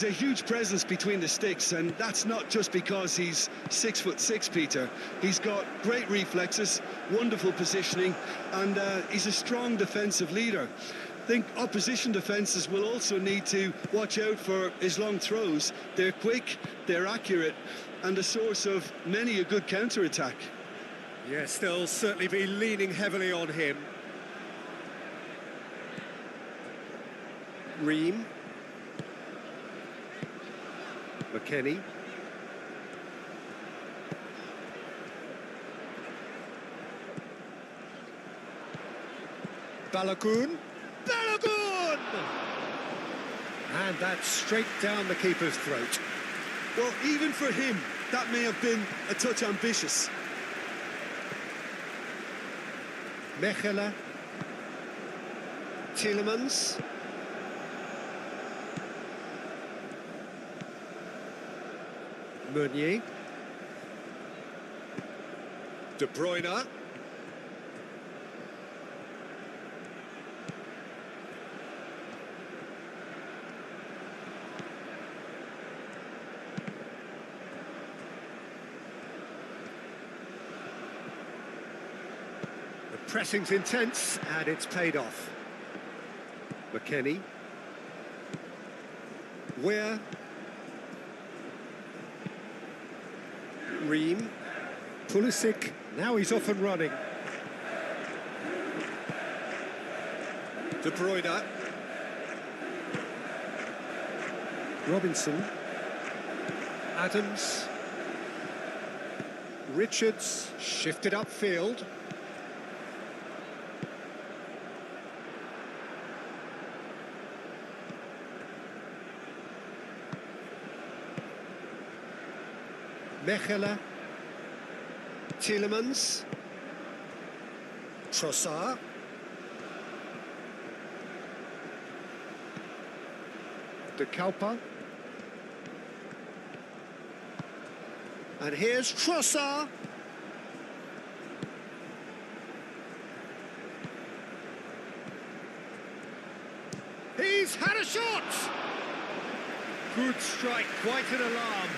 A huge presence between the sticks, and that's not just because he's 6'6", Peter. He's got great reflexes, wonderful positioning, and he's a strong defensive leader. I think opposition defences will also need to watch out for his long throws. They're quick, they're accurate, and a source of many a good counter-attack. Yes, they'll certainly be leaning heavily on him. Ream. McKennie. Balogun. Balogun! And that's straight down the keeper's throat. Well, even for him, that may have been a touch ambitious. Mechelen. Tielemans. Meunier. De Bruyne. The pressing's intense and it's paid off. McKennie. Where? Ream. Pulisic, now he's off and running. De Bruyne. Robinson. Adams. Richards, shifted upfield. Mechelen. Tielemans. Trossard. De Kalpa. And here's Trossard. He's had a shot! Good strike, quite an alarm.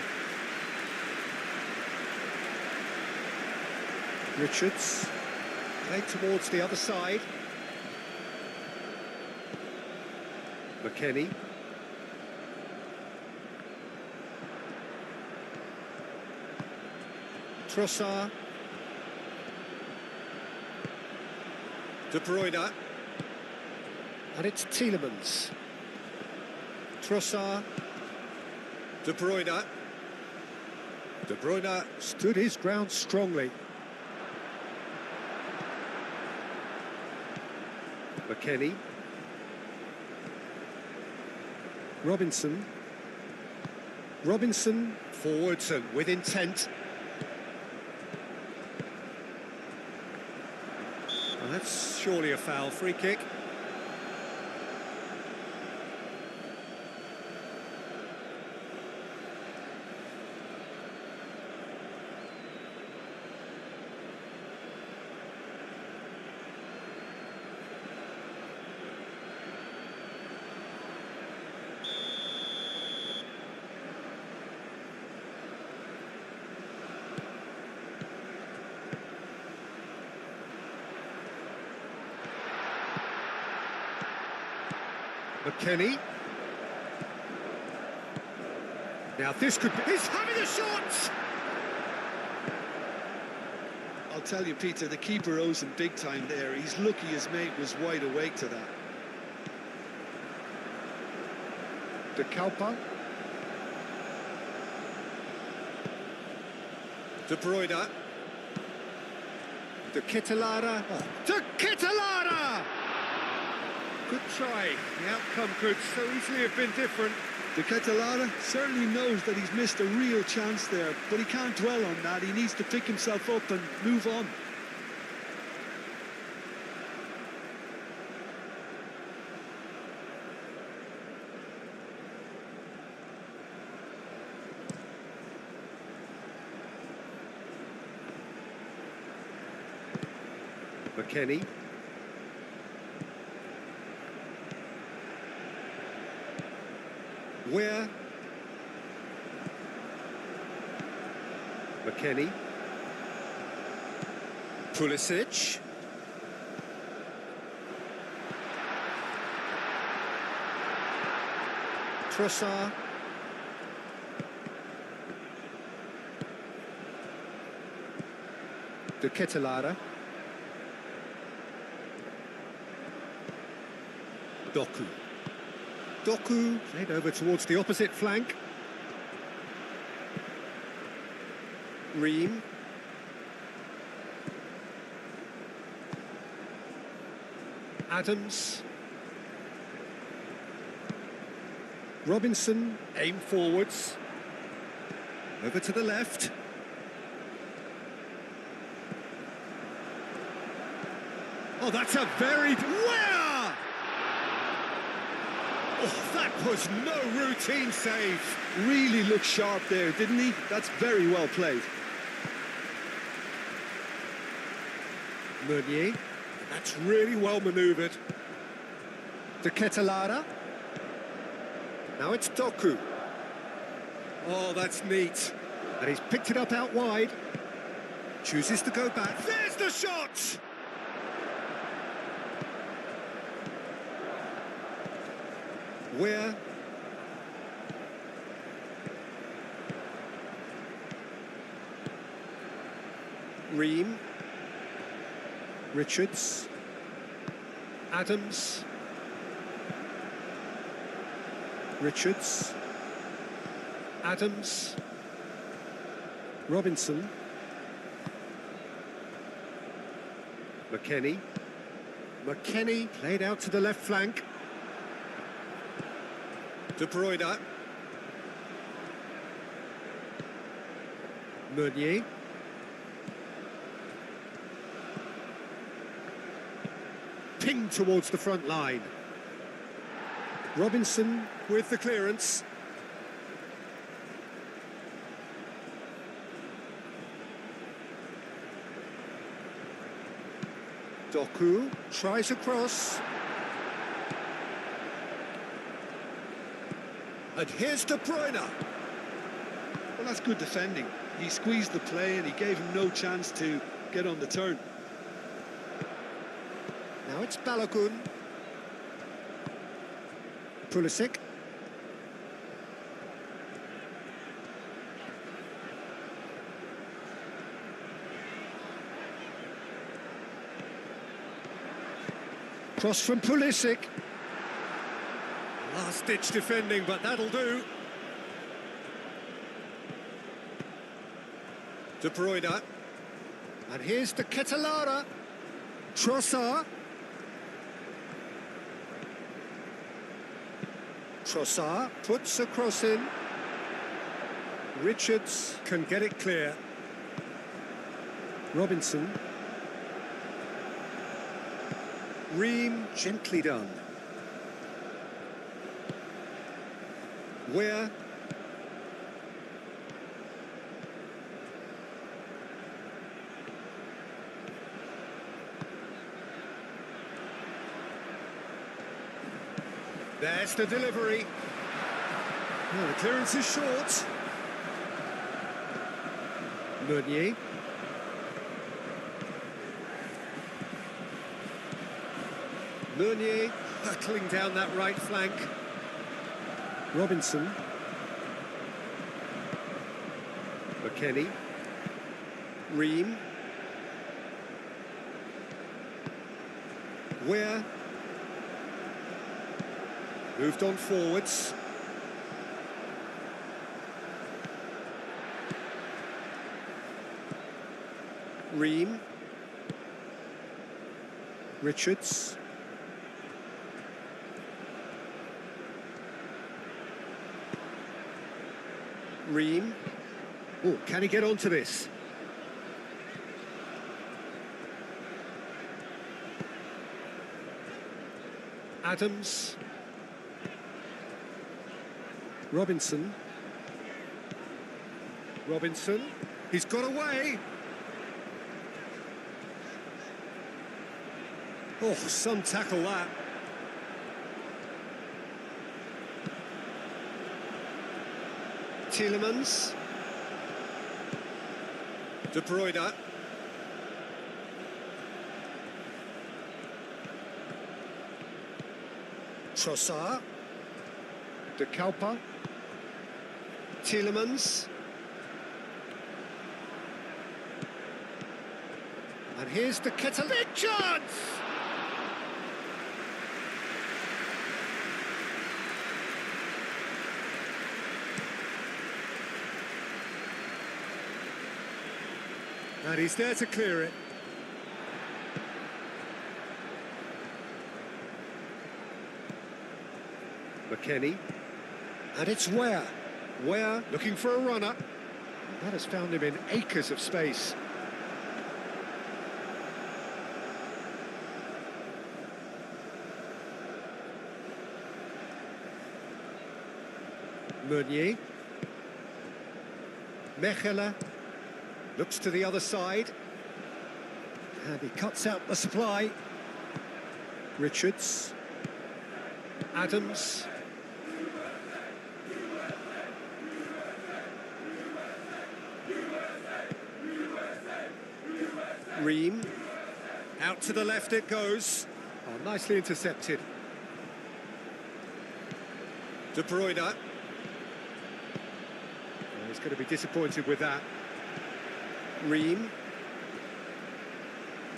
Richards, played towards the other side. McKennie. Trossard. De Bruyne. And it's Tielemans. Trossard. De Bruyne. De Bruyne stood his ground strongly. McKennie. Robinson. Robinson forwards and with intent. Well, that's surely a foul. Free kick. McKennie. Now this could be... He's having a shot! I'll tell you, Peter, the keeper owes him big time there. He's lucky his mate was wide awake to that. De Kalpa. De Bruyne. De Ketelaere. Oh. De Ketelaere! Good try. The outcome could so easily have been different. De Ketelaere certainly knows that he's missed a real chance there, but he can't dwell on that. He needs to pick himself up and move on. McKennie. Where? McKennie. Pulisic. Trossard. De Ketelaere. Doku. Doku played over towards the opposite flank. Ream. Adams. Robinson, aim forwards. Over to the left. Oh, that's a very... Where? Oh, that was no routine save. Really looked sharp there, didn't he? That's very well played. Meunier. That's really well manoeuvred. De Ketelaere. Now it's Doku. Oh, that's neat. And he's picked it up out wide. Chooses to go back. There's the shot! Where? Ream. Richards. Adams. Richards. Adams. Robinson. McKennie. McKennie played out to the left flank. De Bruyne. Meunier. Ping towards the front line. Robinson with the clearance. Doku tries a cross. And here's De Bruyne. Well, that's good defending. He squeezed the play and he gave him no chance to get on the turn. Now it's Balogun. Pulisic. Cross from Pulisic. Last-ditch defending, but that'll do. De Bruyne. And here's De Ketelaere. Trossard. Trossard puts a cross in. Richards can get it clear. Robinson. Ream, gently done. Where? There's the delivery. Oh, the clearance is short. Meunier. Meunier hurtling down that right flank. Robinson. McKennie. Ream. Where? Moved on forwards. Ream. Richards. Ream. Oh, can he get onto this? Adams. Robinson. Robinson. He's got away. Oh, some tackle that. Tielemans. De Bruyne. Trossard. De Kalpa. Tielemans. And here's the Catalan chance! And he's there to clear it. McKennie. And it's Ware. Ware looking for a runner. And that has found him in acres of space. Meunier. Mechelen looks to the other side. And he cuts out the supply. Richards. Adams. Ream. Out to the left it goes. Oh, nicely intercepted. De Bruyne. Oh, he's going to be disappointed with that. Ream.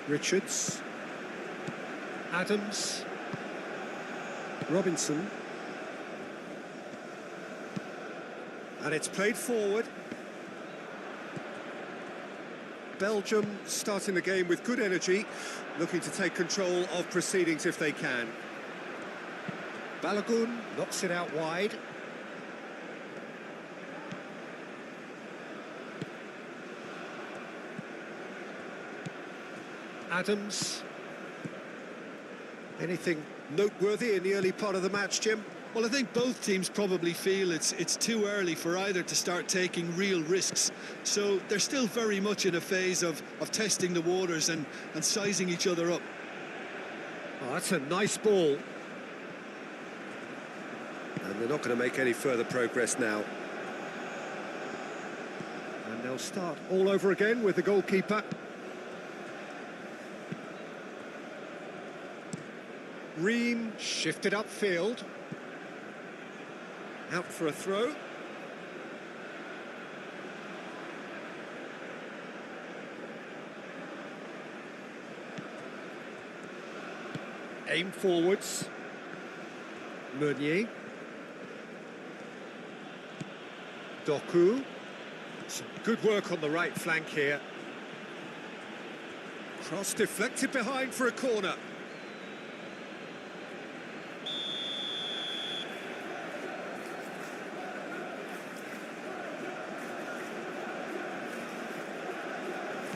Richards. Adams. Robinson. And it's played forward. Belgium starting the game with good energy, looking to take control of proceedings if they can. Balogun knocks it out wide. Adams. Anything noteworthy in the early part of the match, Jim? Well, I think both teams probably feel it's too early for either to start taking real risks. So they're still very much in a phase of testing the waters and sizing each other up. Oh, that's a nice ball. And they're not going to make any further progress now. And they'll start all over again with the goalkeeper. Ream shifted upfield. Out for a throw. Aim forwards. Meunier. Doku. Some good work on the right flank here. Cross deflected behind for a corner.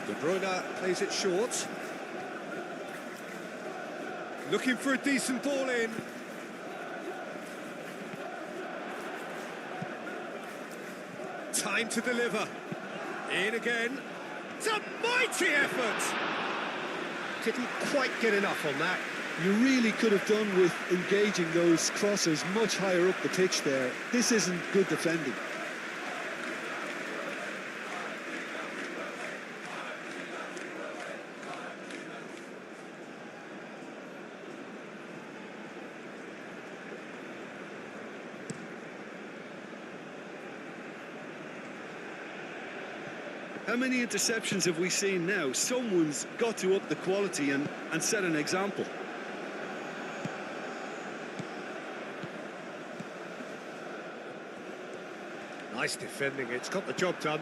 De Bruyne plays it short. Looking for a decent ball in. Time to deliver. In again. It's a mighty effort. Didn't quite get enough on that. You really could have done with engaging those crossers much higher up the pitch there. This isn't good defending. How many interceptions have we seen now? Someone's got to up the quality and set an example. Nice defending, it's got the job done.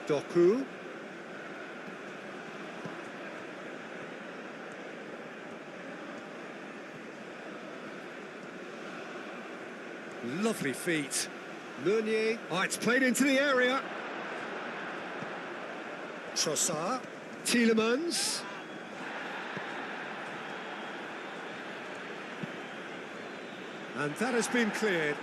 Doku. Lovely feet. Meunier. Oh, it's played into the area. Trossard. Tielemans. And that has been cleared.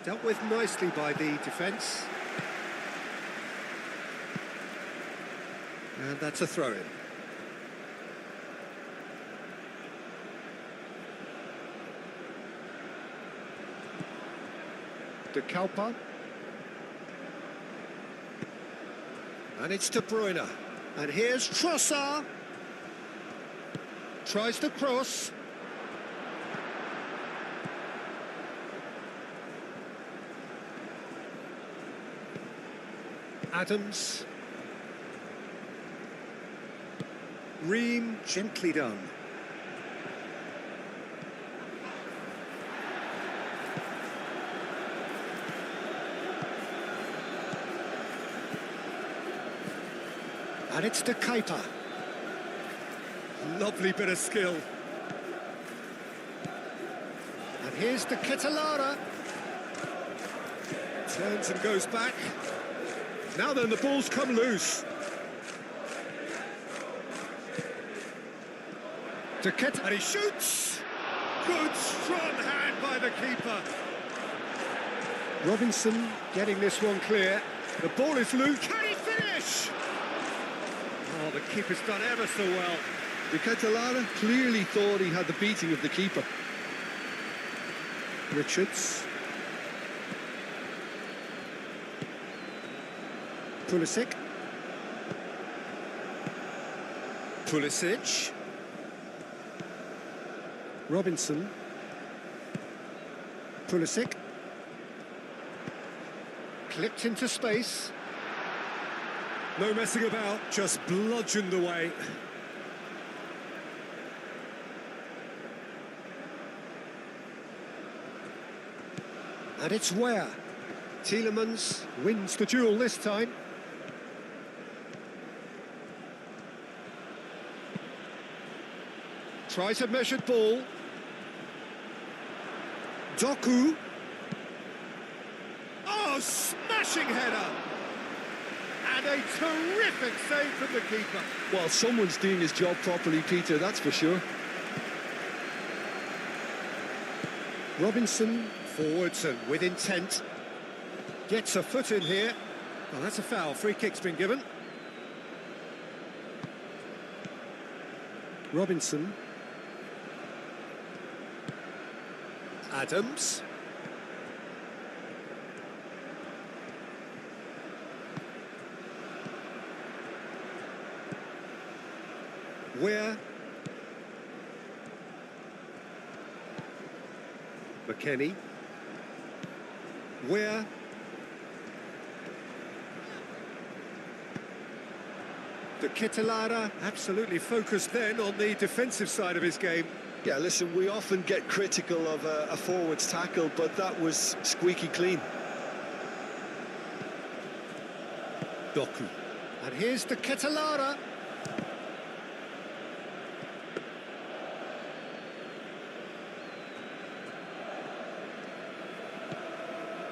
Dealt with nicely by the defence. And that's a throw-in. De Kalpa. And it's De Bruyne. And here's Trossard. Tries to cross. Adams. Ream, gently done. And it's De Kuiper. Lovely bit of skill. And here's De Ketelaere. Turns and goes back. Now then, the ball's come loose. De Ketelaere, and he shoots! Good, strong hand by the keeper. Robinson getting this one clear. The ball is loose. Can he finish? Oh, the keeper's done ever so well. De Ketelaere clearly thought he had the beating of the keeper. Richards. Pulisic. Pulisic. Robinson. Pulisic. Clipped into space. No messing about, just bludgeoned away. And it's Weah. Tielemans wins the duel this time. Tries a measured ball. Doku. Oh, smashing header! And a terrific save from the keeper. Well, someone's doing his job properly, Peter, that's for sure. Robinson forwards and with intent. Gets a foot in here. Well, that's a foul. Free kick's been given. Robinson. Adams. Weah. McKennie. Weah. De Ketelaere absolutely focused then on the defensive side of his game. Yeah, listen, we often get critical of a forward's tackle, but that was squeaky clean. Doku. And here's De Ketelaere.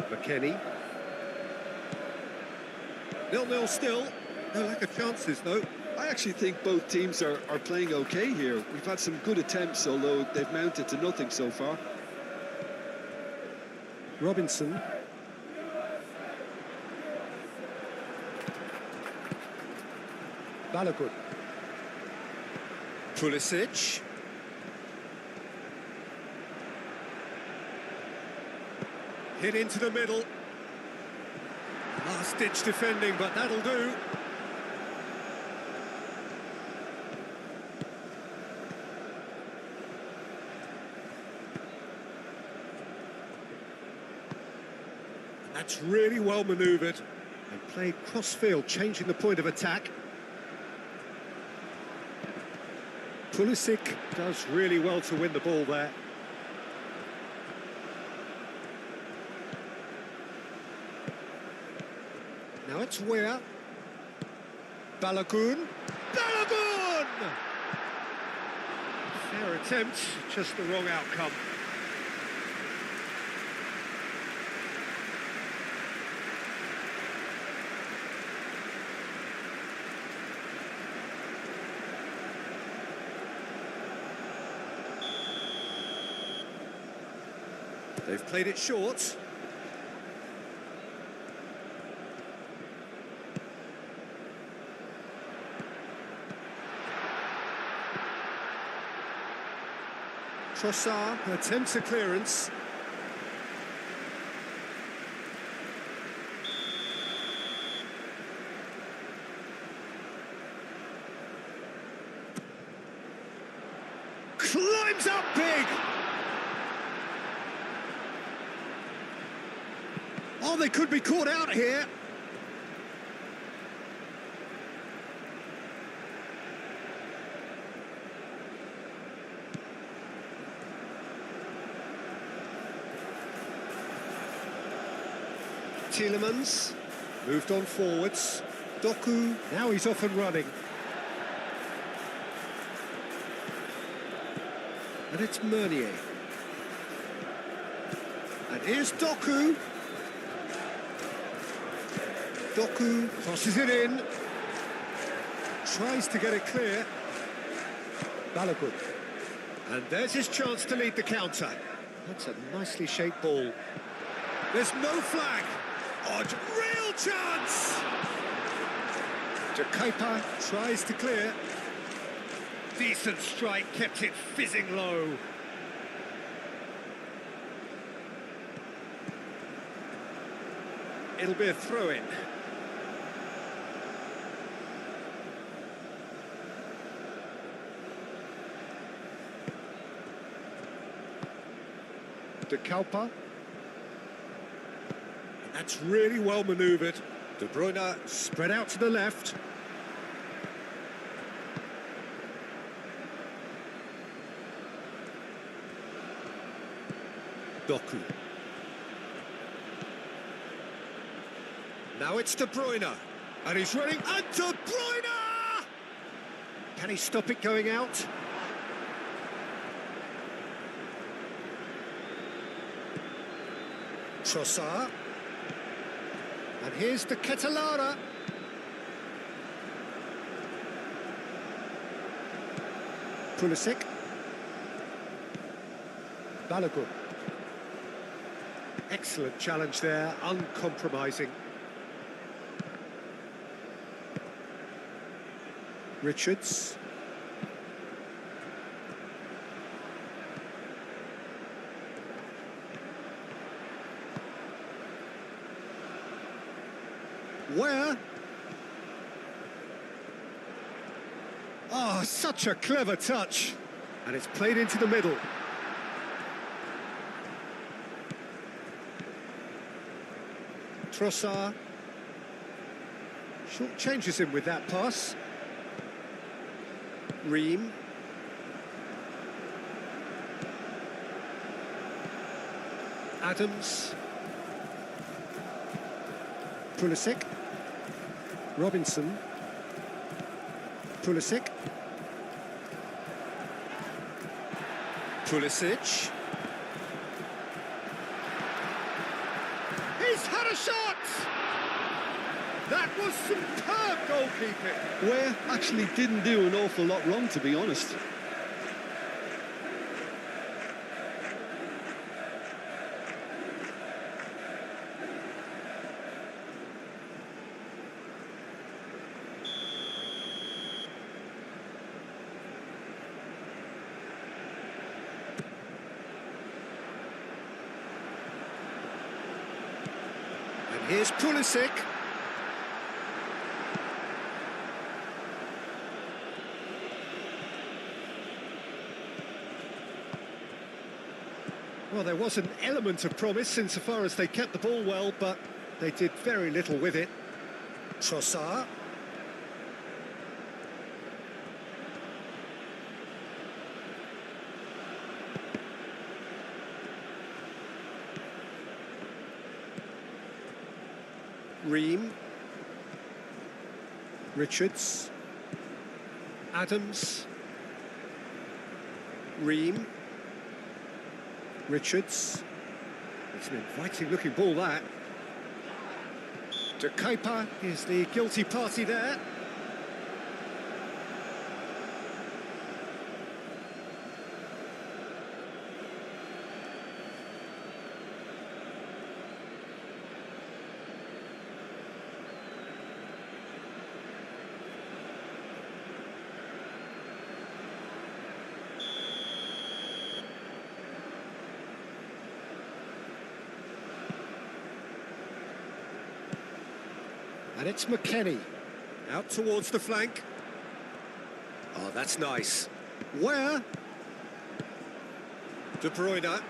McKennie. 0-0 still. No lack of chances, though. I actually think both teams are playing okay here. We've had some good attempts, although they've mounted to nothing so far. Robinson. Balogun. Pulisic. Hit into the middle. Last-ditch defending, but that'll do. That's really well manoeuvred and played cross-field, changing the point of attack. Pulisic does really well to win the ball there. Now it's Weah. Balogun. Balogun! Fair attempt, just the wrong outcome. They've played it short. Trossard attempts a clearance. Climbs up big! Oh, they could be caught out here. Tielemans moved on forwards. Doku, now he's off and running. And it's Meunier. And here's Doku. Doku crosses it in. Tries to get it clear. Balogun. And there's his chance to lead the counter. That's a nicely shaped ball. There's no flag. Oh, real chance! Kepa tries to clear. Decent strike, kept it fizzing low. It'll be a throw-in. Kepa. That's really well manoeuvred. De Bruyne spread out to the left. Doku. Now it's De Bruyne. And he's running. And De Bruyne! Can he stop it going out? Trossard. And here's the Ketelara. Pulisic. Balogun. Excellent challenge there, uncompromising. Richards. Where? Oh, such a clever touch. And it's played into the middle. Trossard. Short changes him with that pass. Ream. Adams. Pulisic. Robinson. Pulisic. Pulisic. He's had a shot! That was superb goalkeeping. Ware actually didn't do an awful lot wrong, to be honest. Here's Pulisic. Well, there was an element of promise insofar as they kept the ball well, but they did very little with it. Trossard. Ream. Richards. Adams. Ream. Richards. It's an inviting looking ball, that. Kepa is the guilty party there. And it's McKennie. Out towards the flank. Oh, that's nice. Where? De Bruyne.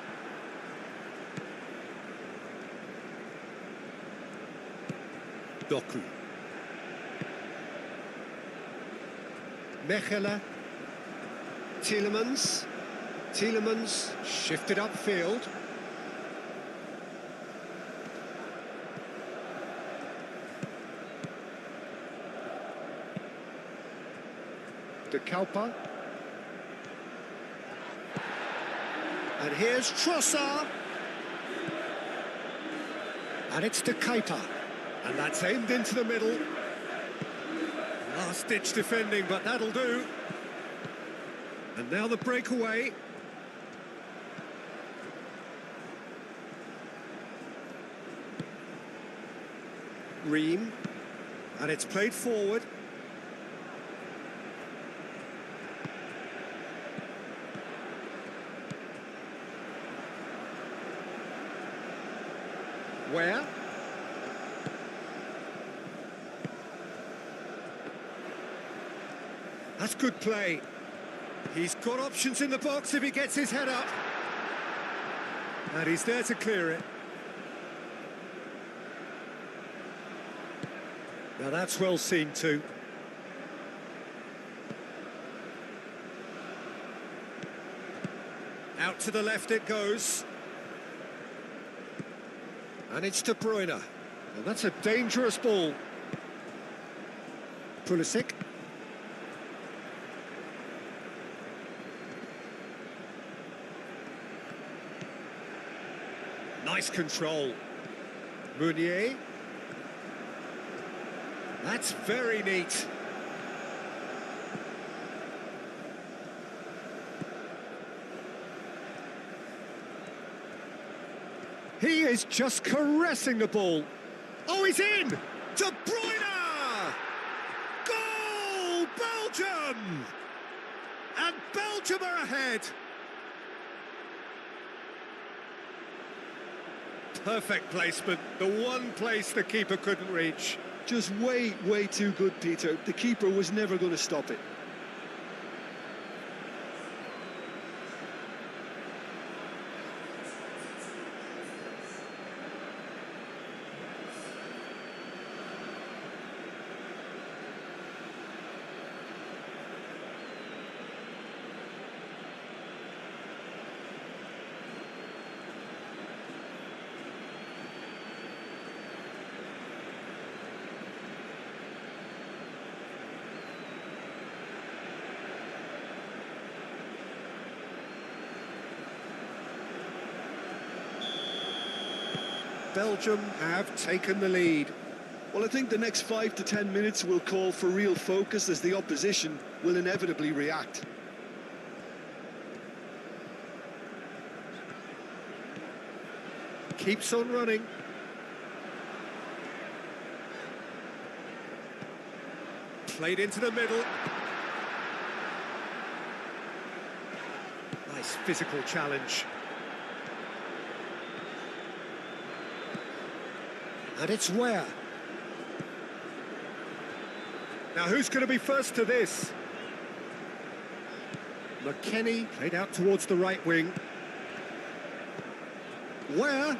Doku. Mechelen. Tielemans. Tielemans shifted upfield. De Kalpa. And here's Trossard. And it's De Keita. And that's aimed into the middle. Last-ditch defending, but that'll do. And now the breakaway. Ream. And it's played forward. Where? That's good play. He's got options in the box if he gets his head up. And he's there to clear it. Now that's well seen too. Out to the left it goes. And it's De Bruyne. And that's a dangerous ball. Pulisic. Nice control. Meunier. That's very neat. He is just caressing the ball. Oh, he's in! De Bruyne! Goal! Belgium! And Belgium are ahead. Perfect placement, the one place the keeper couldn't reach. Just way too good, Peter. The keeper was never going to stop it. Belgium have taken the lead. Well, I think the next 5 to 10 minutes will call for real focus as the opposition will inevitably react. Keeps on running. Played into the middle. Nice physical challenge. And it's where? Now who's going to be first to this? McKennie played out towards the right wing. Where?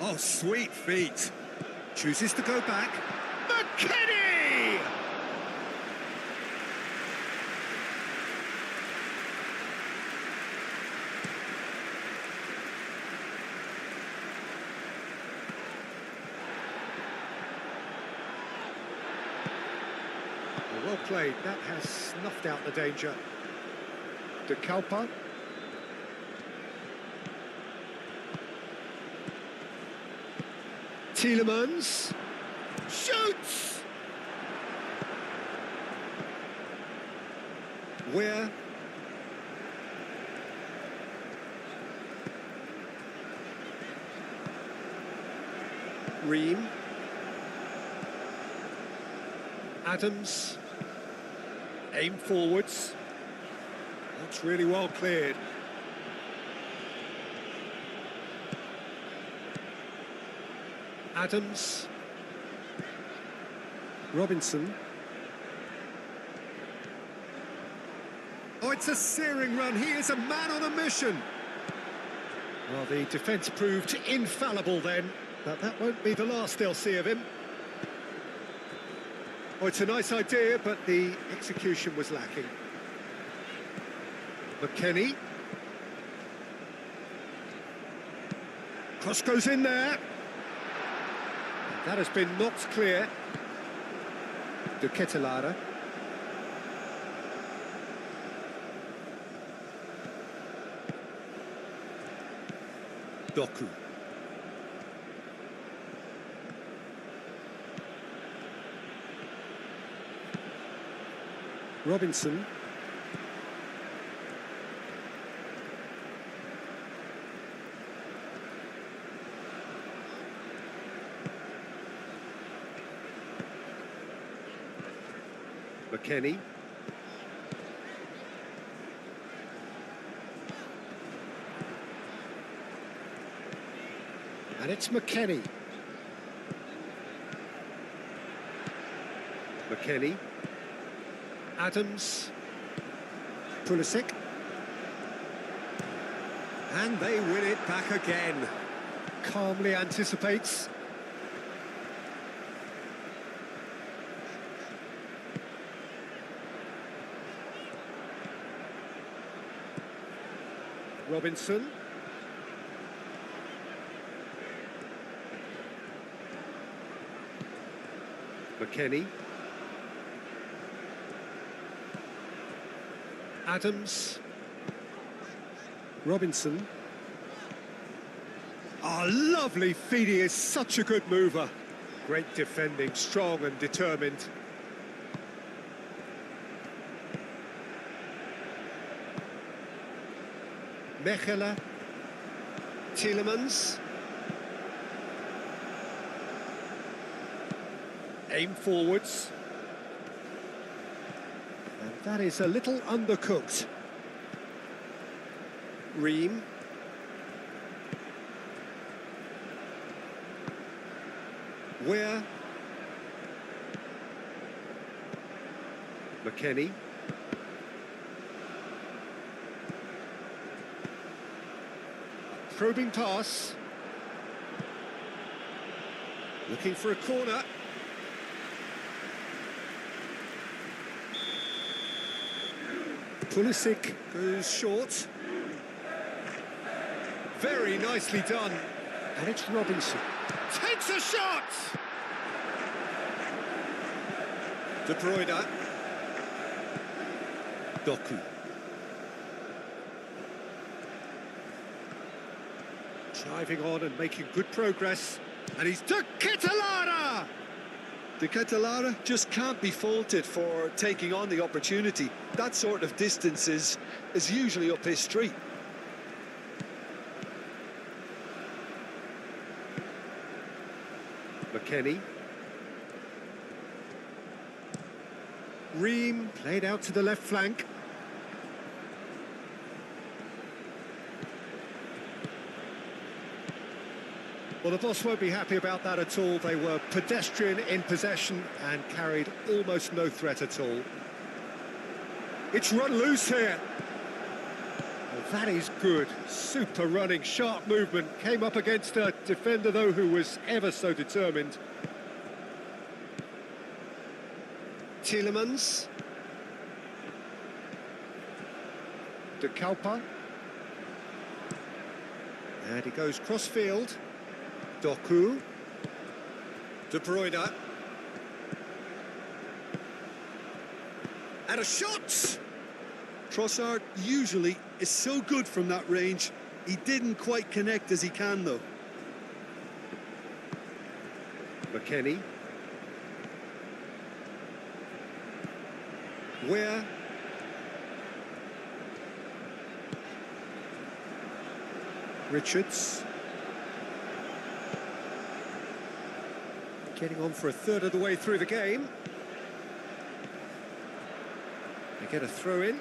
Oh, sweet feet. Chooses to go back. McKennie! Well played, that has snuffed out the danger. De Kalpa. Tielemans. Shoots! Where? Ream. Adams. Aim forwards. That's really well cleared. Adams. Robinson. Oh, it's a searing run. He is a man on a mission. Well, the defence proved infallible then, but that won't be the last they'll see of him. Oh, it's a nice idea, but the execution was lacking. McKennie. Cross goes in there. That has been knocked clear. De Ketelaere. Doku. Robinson. McKennie. And it's McKennie. McKennie. Adams. Pulisic. And they win it back again. Calmly anticipates. Robinson. McKennie. Adams. Robinson. Oh, lovely feed. He is such a good mover. Great defending, strong and determined. Mechelen. Tielemans. Aim forwards. And that is a little undercooked. Ream. Where? McKennie. Probing pass. Looking for a corner. Pulisic goes short. Very nicely done. And it's Robinson. Takes a shot! De Bruyne. Doku. Driving on and making good progress. And he's De Ketelaere! De Ketelaere just can't be faulted for taking on the opportunity. That sort of distance is usually up his street. McKennie. Ream played out to the left flank. Well, the boss won't be happy about that at all. They were pedestrian in possession and carried almost no threat at all. It's run loose here. Well, that is good. Super running, sharp movement. Came up against a defender, though, who was ever so determined. Tielemans. De Kalpa. And he goes cross-field. Doku. De Bruyne. And a shot! Trossard usually is so good from that range. He didn't quite connect as he can, though. McKennie. Where? Richards. Getting on for a third of the way through the game. They get a throw in.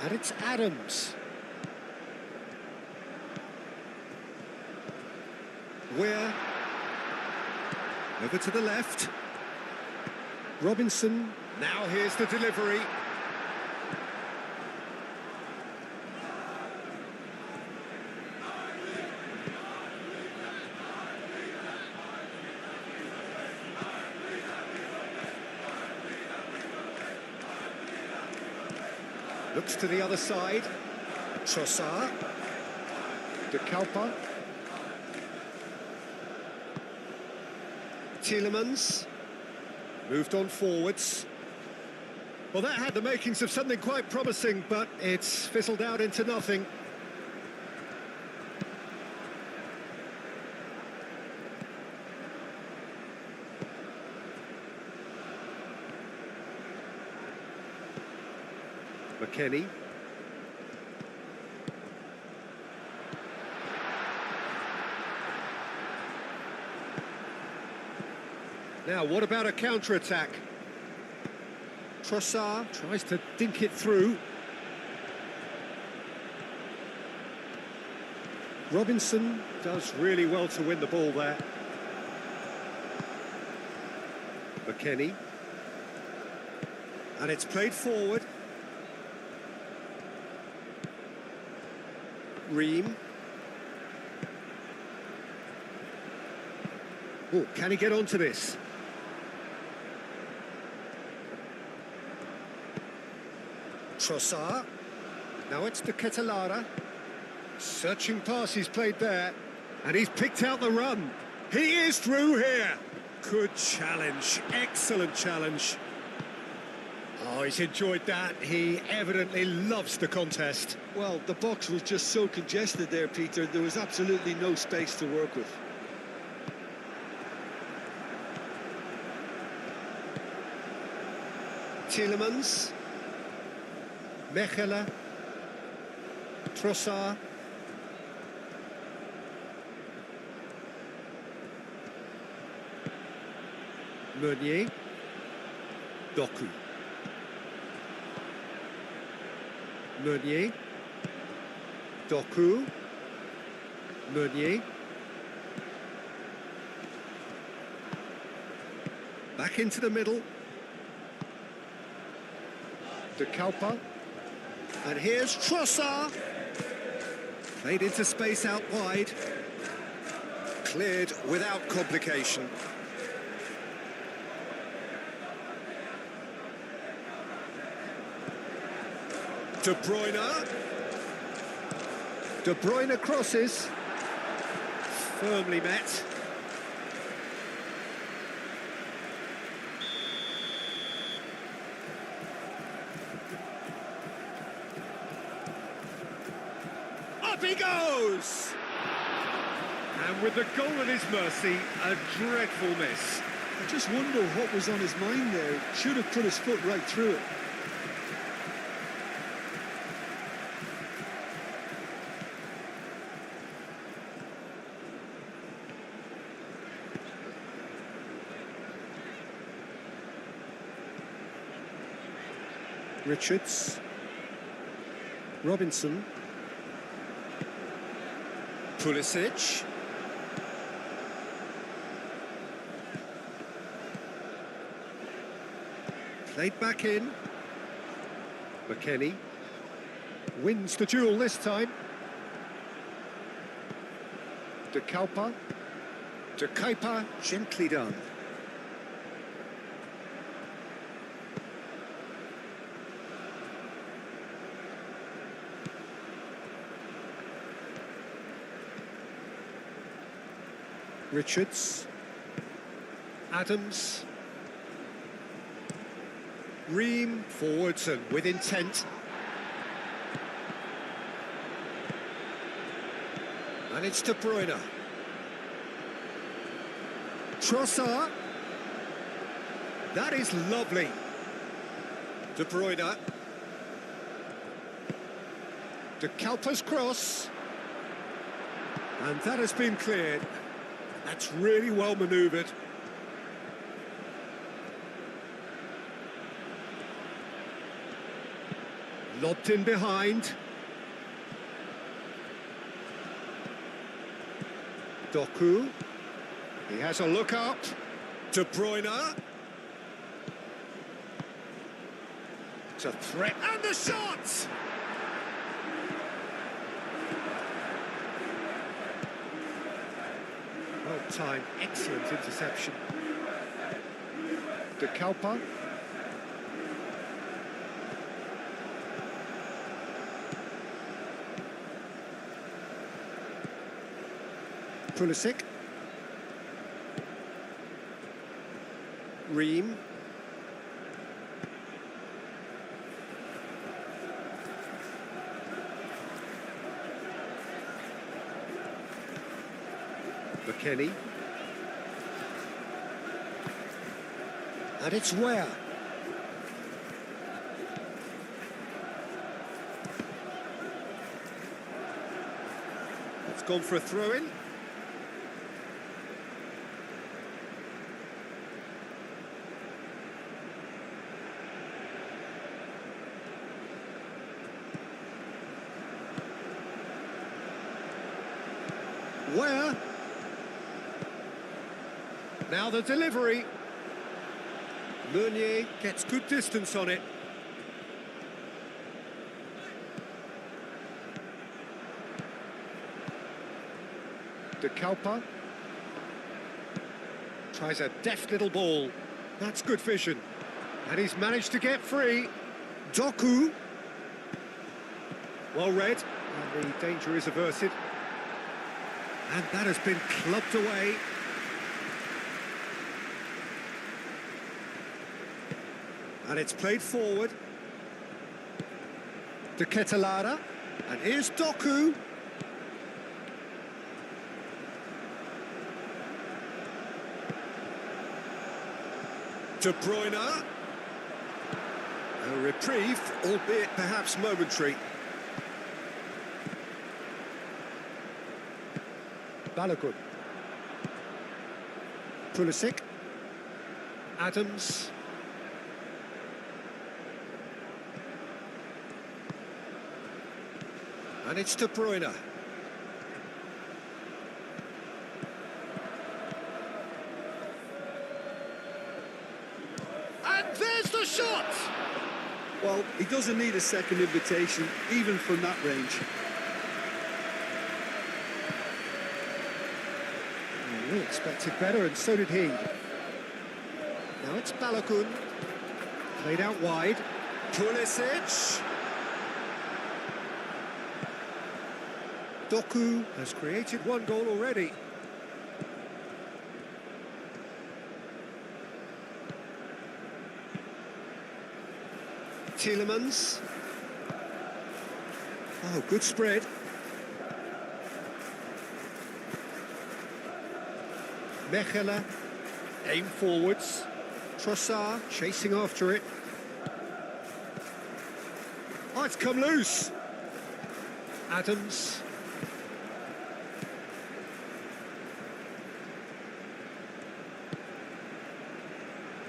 And it's Adams. Weir. Over to the left. Robinson. Now here's the delivery. Looks to the other side. Trossard. De Kalpa. Tielemans. Moved on forwards. Well, that had the makings of something quite promising, but it's fizzled out into nothing. McKennie. Now, what about a counter-attack? Trossard tries to dink it through. Robinson does really well to win the ball there. McKennie. And it's played forward. Ream. Oh, can he get onto this? Trossard. Now it's De Ketelara. Searching pass he's played there. And he's picked out the run. He is through here. Good challenge. Excellent challenge. Oh, he's enjoyed that. He evidently loves the contest. Well, the box was just so congested there, Peter. There was absolutely no space to work with. Tielemans. Mechelen. Trossard. Meunier. Doku. Meunier. Doku. Meunier. Back into the middle. De Kalpa. And here's Trossard. Played into space out wide. Cleared without complication. De Bruyne. De Bruyne crosses. Firmly met. Up he goes! And with the goal at his mercy, a dreadful miss. I just wonder what was on his mind there. Should have put his foot right through it. Richards. Robinson. Pulisic. Played back in. McKennie. Wins the duel this time. De Kalpa. De Kuiper, gently done. Richards. Adams. Ream forwards and with intent. And it's De Bruyne. Trossard. That is lovely. De Bruyne. De Kalpa's cross. And that has been cleared. That's really well manoeuvred. Lobbed in behind. Doku. He has a look up. De Bruyne. It's a threat. And the shot! Well timed, excellent interception. De Kalpa. Pulisic. Ream. McKennie. And it's Ware. It's gone for a throw-in. Where? Now the delivery. Meunier gets good distance on it. De Kalpa. Tries a deft little ball. That's good vision. And he's managed to get free. Doku. Well read. And the danger is averted. And that has been clubbed away. And it's played forward. De Ketelaere. And here's Doku. De Bruyne. A reprieve, albeit perhaps momentary. Balogun. Pulisic. Adams. And it's De Bruyne. And there's the shot! Well, he doesn't need a second invitation, even from that range. We expected better, and so did he. Now it's Balogun. Played out wide. Pulisic. Doku has created one goal already. Tielemans. Oh, good spread. Mechelen, aim forwards. Trossard chasing after it. Oh, it's come loose. Adams.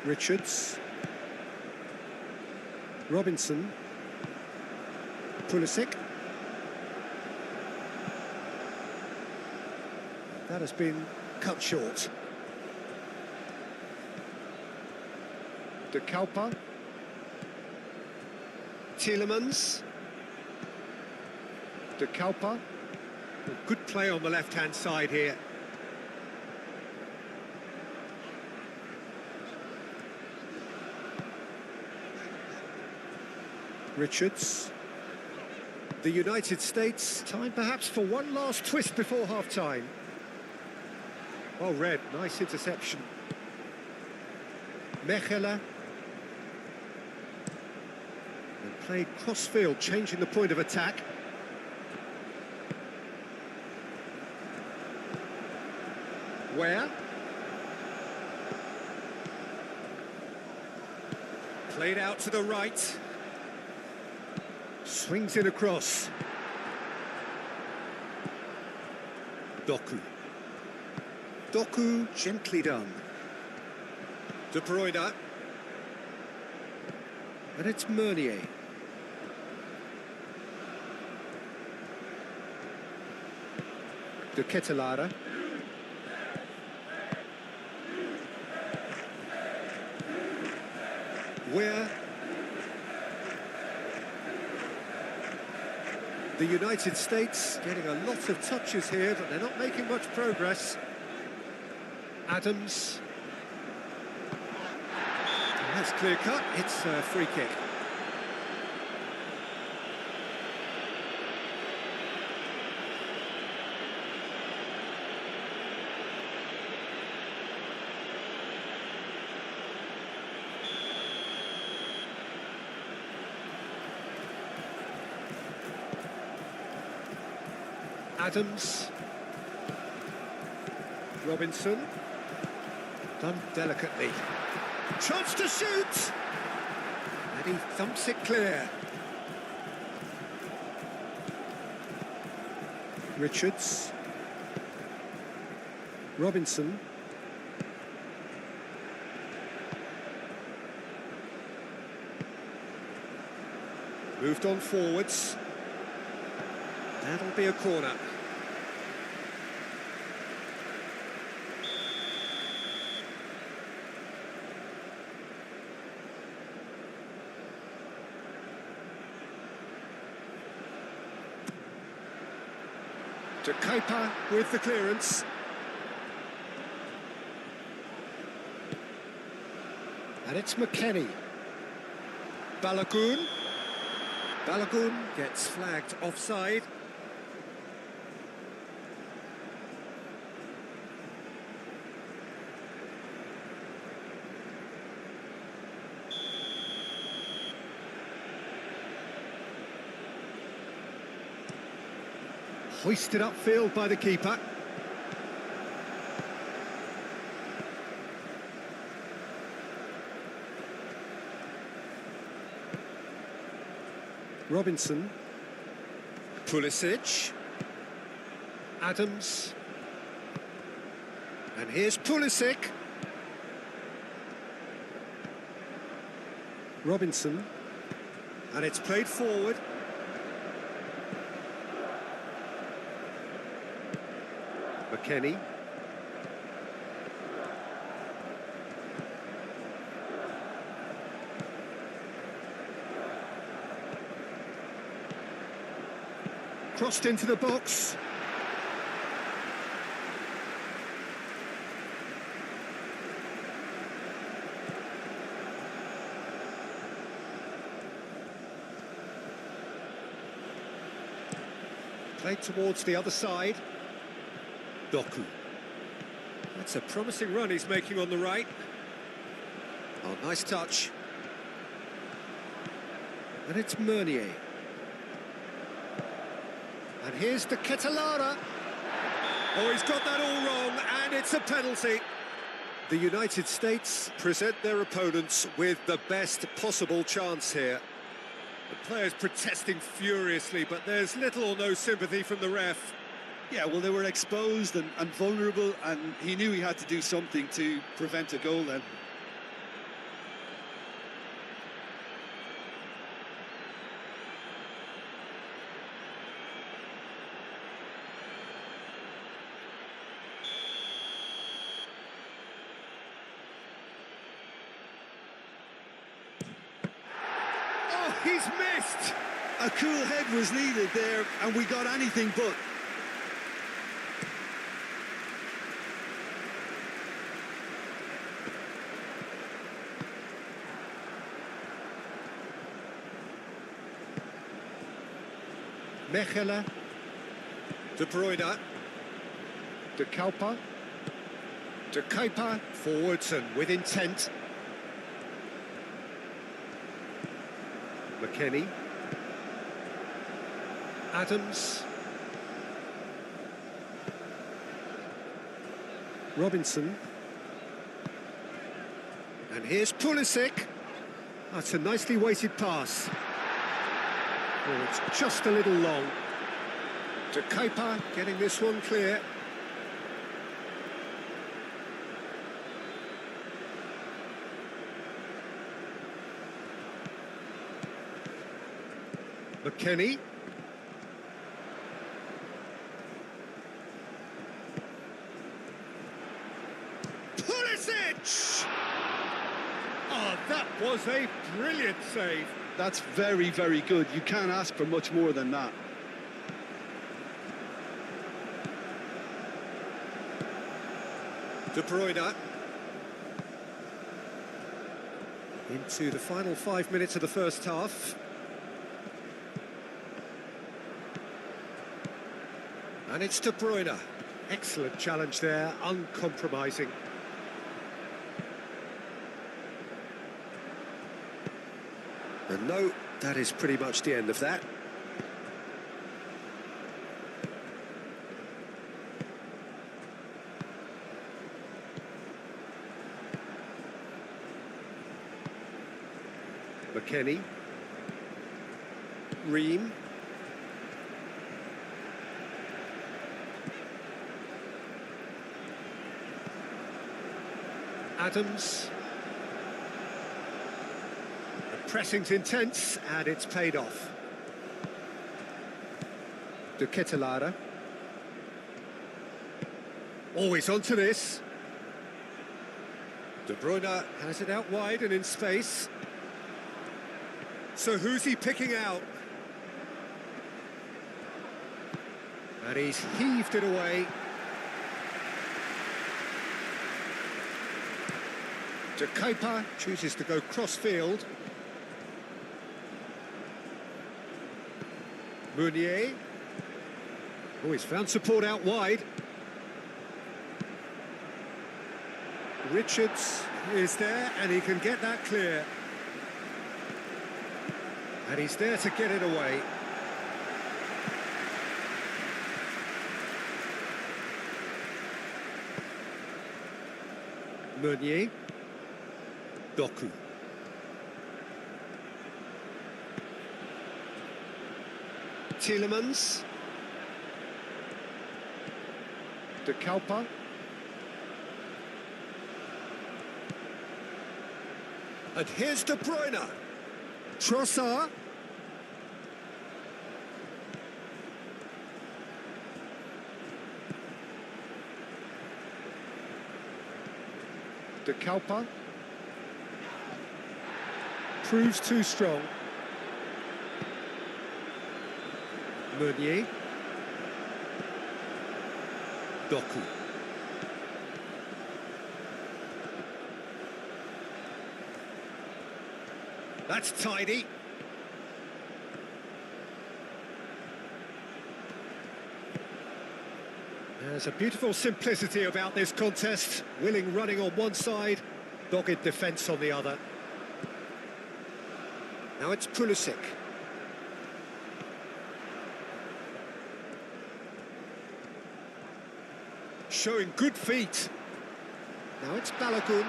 Richards. Robinson. Pulisic. That has been cut short. De Kalpa. Tielemans. De Kalpa. Good play on the left-hand side here. Richards. The United States, time perhaps for one last twist before half-time. Well read, nice interception. Mechelen. And played cross-field, changing the point of attack. Where? Played out to the right. Swings it across. Doku. Doku, gently done. De Bruyne. And it's Meunier. De Ketelaere. Where the United States getting a lot of touches here, but they're not making much progress. Adams. That's clear cut. It's a free kick. Adams. Robinson. Done delicately. Chance to shoot! And he thumps it clear. Richards. Robinson. Moved on forwards. That'll be a corner. To Kuiper with the clearance. And it's McKennie. Balogun. Balogun gets flagged offside. Hoisted upfield by the keeper. Robinson. Pulisic. Adams. And here's Pulisic. Robinson. And it's played forward. McKennie. Crossed into the box. Played towards the other side. Doku. That's a promising run he's making on the right. Oh, nice touch. And it's Meunier. And here's the Ketelaere. Oh, he's got that all wrong, and it's a penalty. The United States present their opponents with the best possible chance here. The players protesting furiously, but there's little or no sympathy from the ref. Yeah, well, they were exposed and vulnerable, and he knew he had to do something to prevent a goal then. Oh, he's missed! A cool head was needed there, and we got anything but. Mechelen. De Bruyne. De Kuiper. De Kuiper. Forwards and with intent. McKennie. Adams. Robinson. And here's Pulisic. That's a nicely weighted pass. Oh, it's just a little long. To Kuiper, getting this one clear. McKennie. chance. Oh, that was a brilliant save. That's very, very good. You can't ask for much more than that. De Bruyne. Into the final 5 minutes of the first half. And it's De Bruyne. Excellent challenge there, uncompromising. And no, that is pretty much the end of that. McKennie. Ream. Adams. The pressing's intense, and it's paid off. De Ketelaere. Always onto this. De Bruyne has it out wide and in space. So who's he picking out? And he's heaved it away. De Kuiper chooses to go cross-field. Meunier. Oh, he's found support out wide. Richards is there, and he can get that clear. And he's there to get it away. Meunier. Doku. Tielemans. De Kuiper. And here's De Bruyne. Trossard. De Kuiper. Proves too strong. Meunier. Doku. That's tidy. There's a beautiful simplicity about this contest. Willing running on one side, dogged defence on the other. Now it's Pulisic. Showing good feet. Now it's Balogun.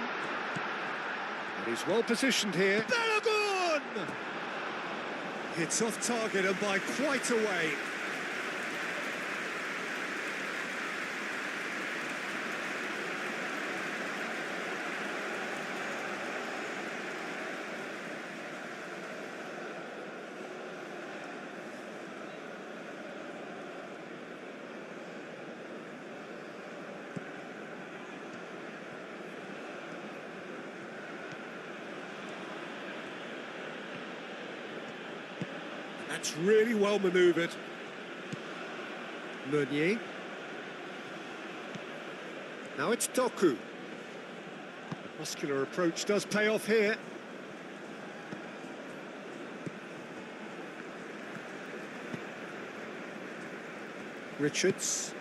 And he's well positioned here. Balogun! It's off target and by quite a way. That's really well manoeuvred. Meunier. Now it's Doku. The muscular approach does pay off here. Richards.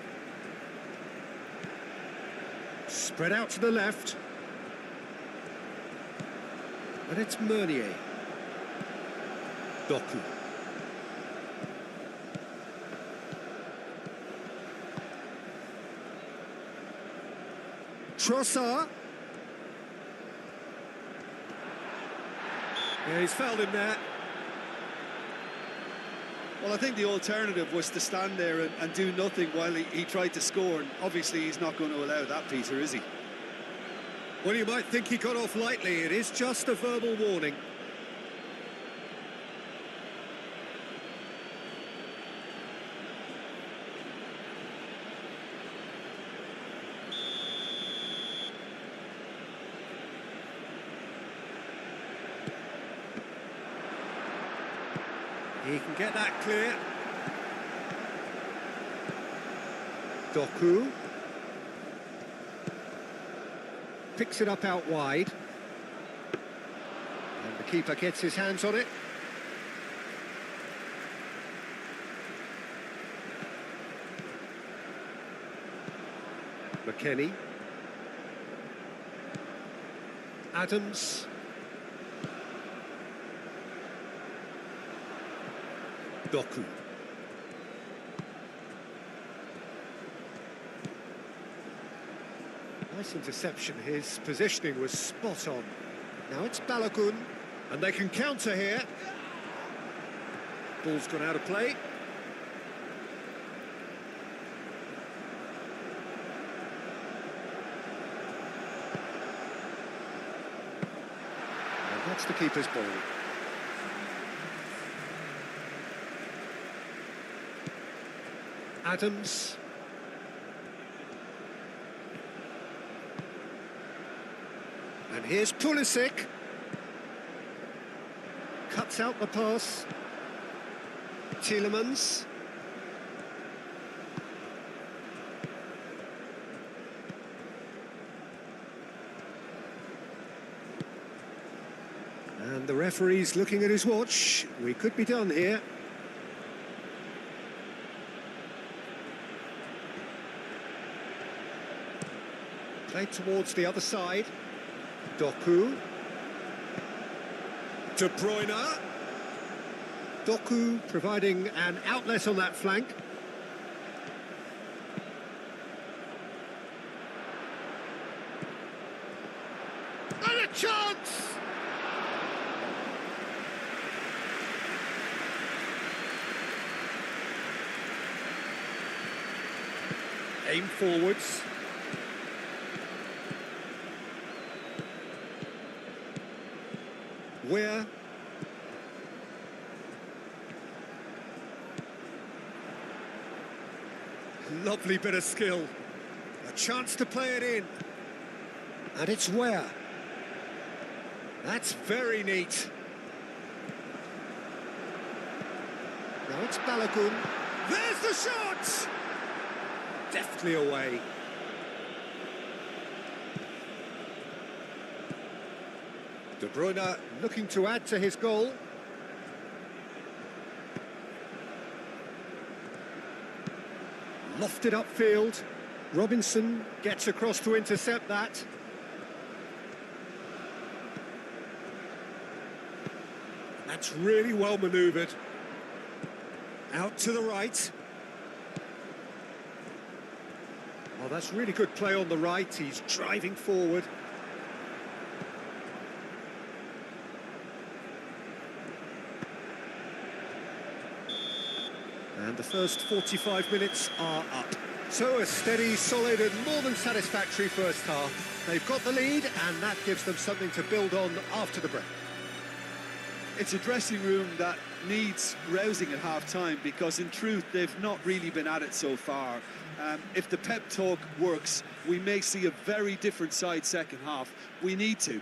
Spread out to the left. And it's Meunier. Doku. Trossard. Yeah, he's fouled him there. Well, I think the alternative was to stand there and do nothing while he tried to score, and obviously he's not going to allow that, Peter, is he? Well, you might think he got off lightly. It is just a verbal warning. He can get that clear. Doku. Picks it up out wide. And the keeper gets his hands on it. McKennie. Adams. Doku. Nice interception. His positioning was spot on. Now it's Balogun, and they can counter here. Ball's gone out of play. And that's the keeper's ball. Adams. And here's Pulisic. Cuts out the pass. Tielemans. And the referee's looking at his watch. We could be done here. Played towards the other side. Doku. De Bruyne. Doku providing an outlet on that flank. And a chance! Aim forwards. Where? Lovely bit of skill. A chance to play it in. And it's Where. That's very neat. Now it's Balogun. There's the shot! Deftly away. De Bruyne looking to add to his goal. Lofted upfield. Robinson gets across to intercept that. That's really well manoeuvred. Out to the right. Oh, that's really good play on the right. He's driving forward. And the first 45 minutes are up. So a steady, solid and more than satisfactory first half. They've got the lead and that gives them something to build on after the break. It's a dressing room that needs rousing at half-time because in truth they've not really been at it so far. If the pep talk works, we may see a very different side second half. We need to.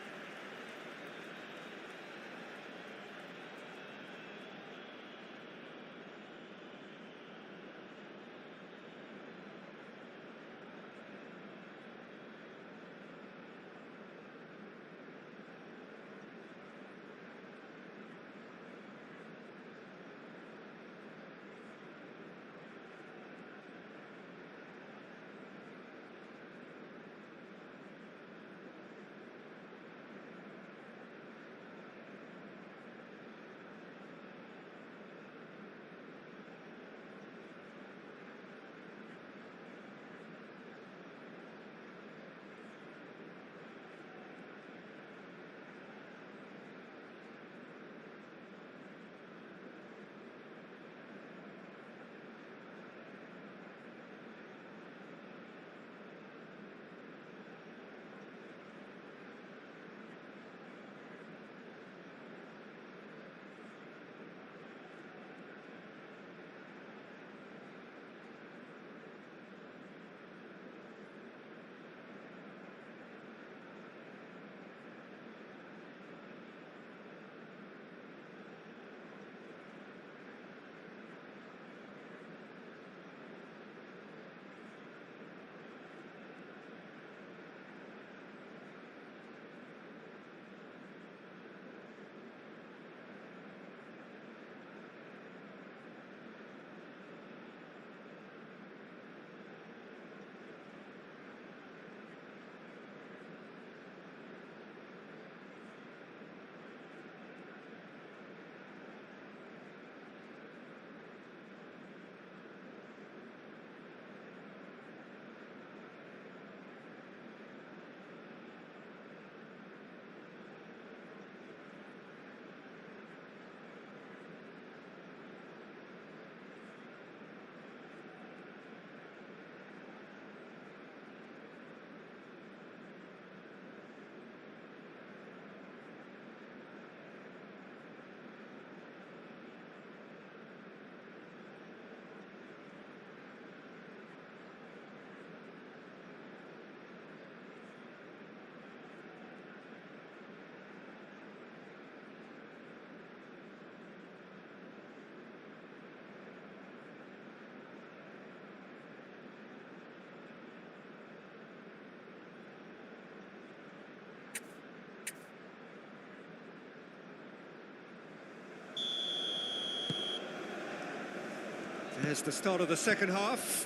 as the start of the second half.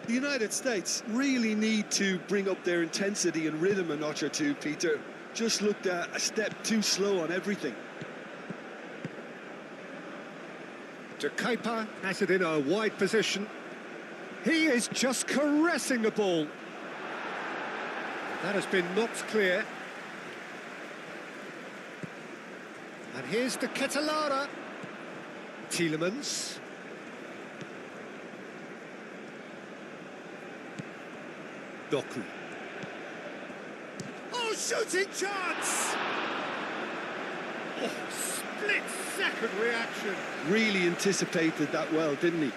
The United States really need to bring up their intensity and rhythm a notch or two, Peter. Just looked a step too slow on everything. De Kuyper has it in a wide position. He is just caressing the ball. That has been knocked clear. And here's the Ketelara. Tielemans. Doku. Oh, shooting chance! Oh, split-second reaction. Really anticipated that well, didn't he?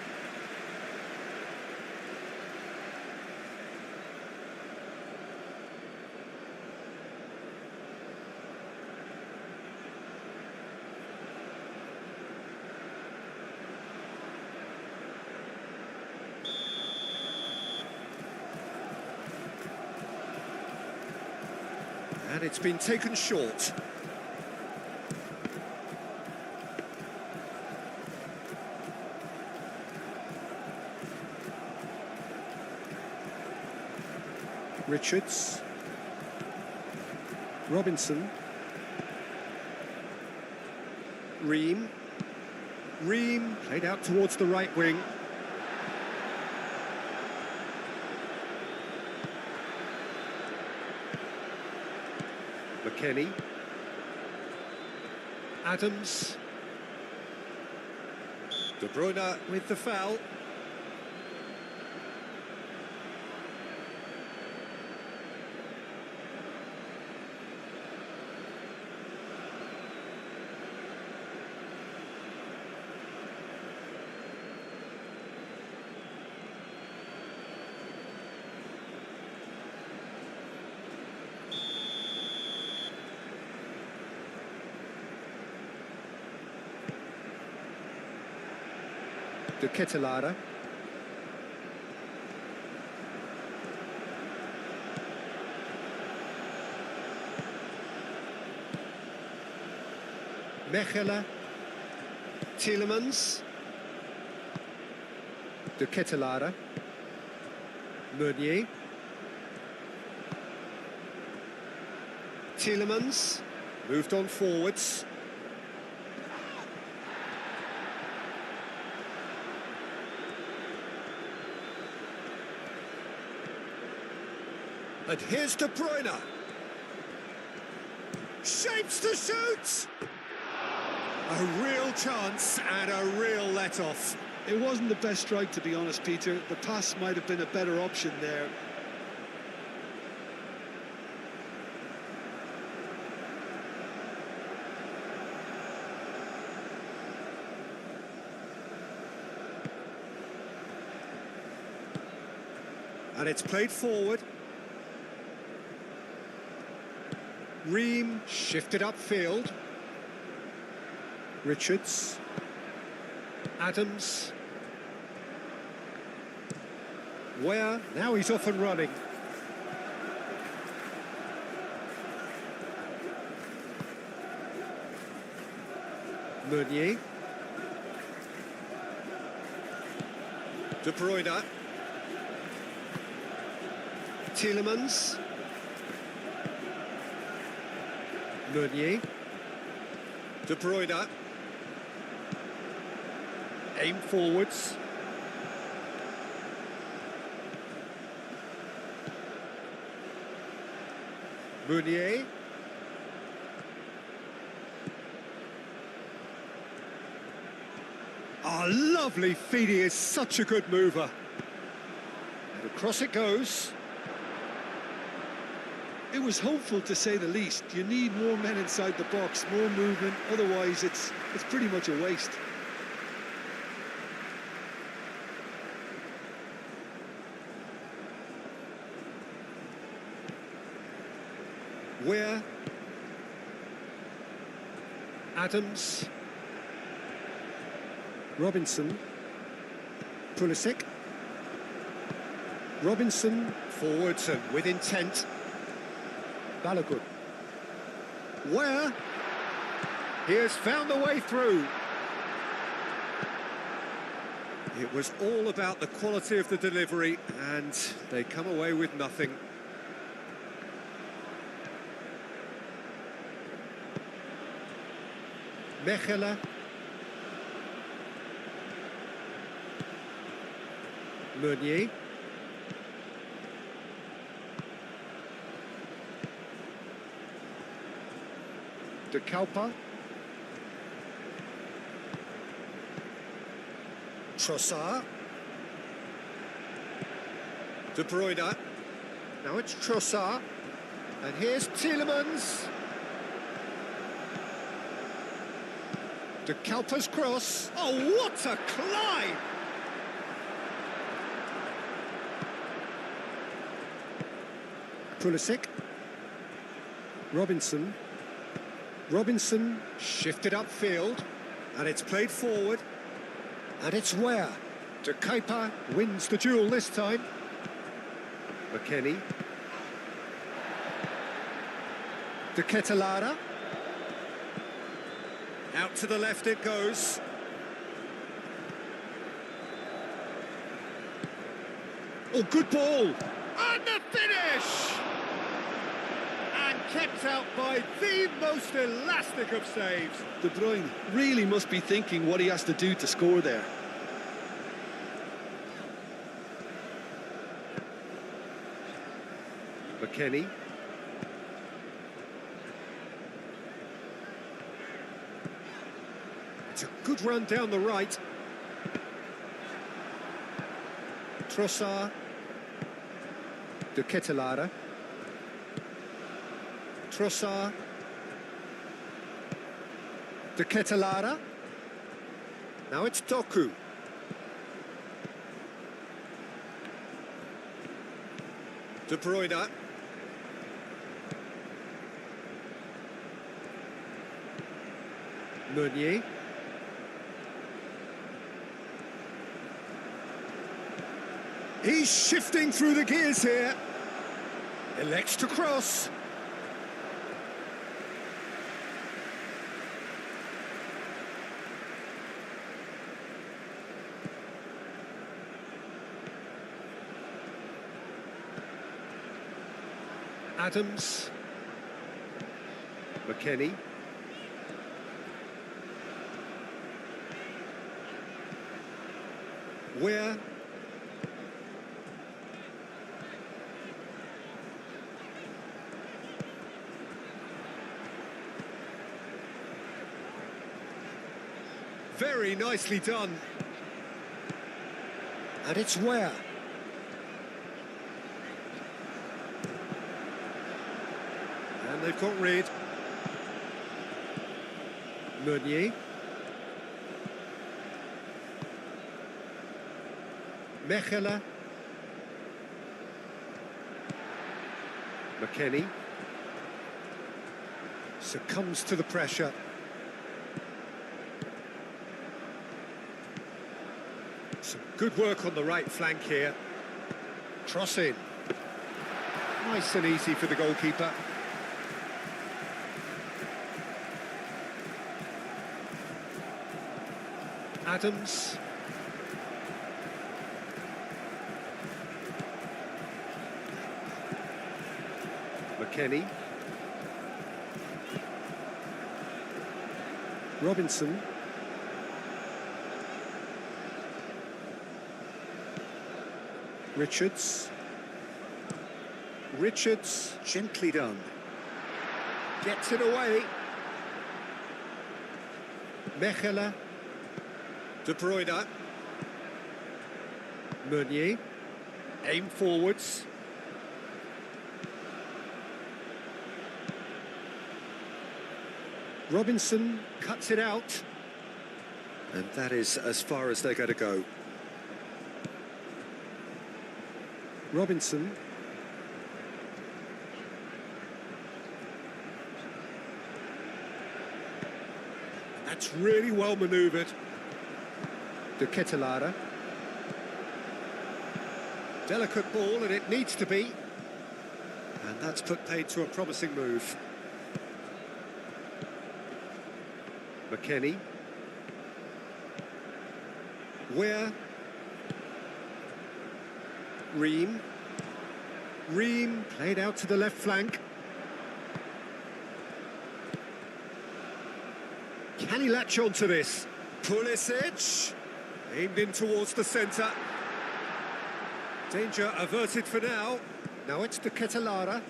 And it's been taken short. Richards. Robinson. Ream. Ream played out towards the right wing. McKennie. Adams. De Bruyne with the foul. De Ketelara. Mechelen. Tielemans. De Ketelara. Meunier. Tielemans. Moved on forwards. And here's De Bruyne. Shapes to shoot! A real chance and a real let-off. It wasn't the best strike, to be honest, Peter. The pass might have been a better option there. And it's played forward. Ream shifted upfield. Richards. Adams. Where? Now he's off and running. Meunier. De Bruyne. Tielemans. Meunier. De Bruyne. Aim forwards. Meunier. Oh, lovely feed. He is such a good mover. And across it goes. It was hopeful, to say the least. You need more men inside the box, more movement. Otherwise, it's pretty much a waste. Where? Adams. Robinson. Pulisic. Robinson forwards and with intent. Balogun. Where? He has found the way through. It was all about the quality of the delivery, and they come away with nothing. Mechelen. Meunier. De Kuiper. Trossard. De Bruyne. Now it's Trossard. And here's Tielemans. De Kuiper's cross. Oh, what a climb! Pulisic. Robinson. Robinson shifted upfield, and it's played forward. And it's where? De Kuiper wins the duel this time. McKennie. De Ketelaere. Out to the left it goes. Oh, good ball! And the finish! And kept out by the most elastic of saves. De Bruyne really must be thinking what he has to do to score there. McKennie. It's a good run down the right. Trossard. De Ketelaere. Trossard. De Ketelaere. Now it's Doku. De Bruyne. Meunier. He's shifting through the gears here. Elects to cross. Adams. McKennie. Where? Very nicely done. And it's where? And they've got rid. Meunier. Mechelen. McKennie. Succumbs to the pressure. Some good work on the right flank here. Cross in. Nice and easy for the goalkeeper. Adams. McKennie. Robinson. Richards. Richards, gently done. Gets it away. Mechelen. De Bruyne. Meunier. Aim forwards. Robinson cuts it out. And that is as far as they're going to go. Robinson. That's really well manoeuvred. De Ketelaere. Delicate ball, and it needs to be. And that's put paid to a promising move. McKennie. Where? Ream. Ream played out to the left flank. Can he latch on to this? Pulisic, aimed in towards the centre. Danger averted for now. Now it's the Ketelara.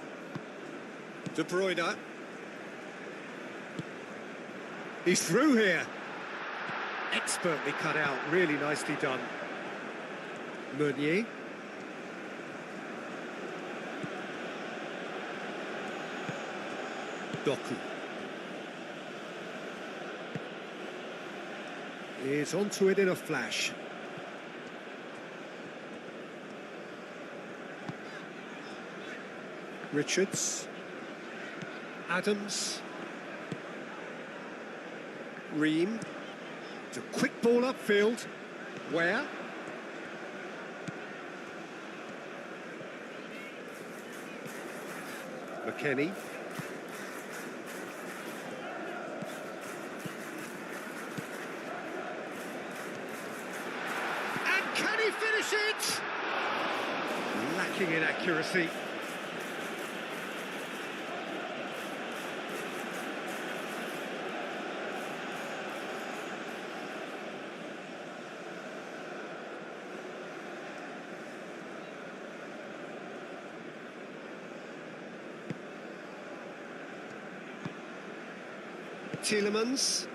De Bruyne. He's through here. Expertly cut out, really nicely done. Meunier. Doku. Is onto it in a flash. Richards. Adams. Ream. It's a quick ball upfield. Where? McKennie. And can he finish it? Lacking in accuracy. Tielemans.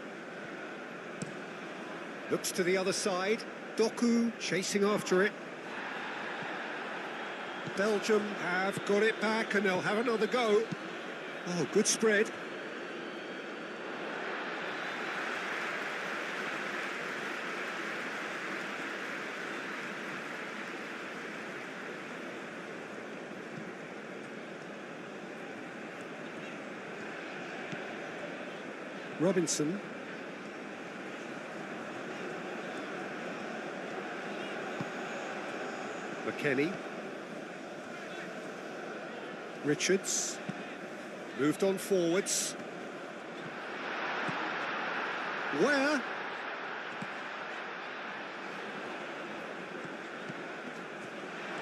Looks to the other side. Doku chasing after it. Belgium have got it back and they'll have another go. Oh, good spread. Robinson. McKennie. Richards. Moved on forwards. Where?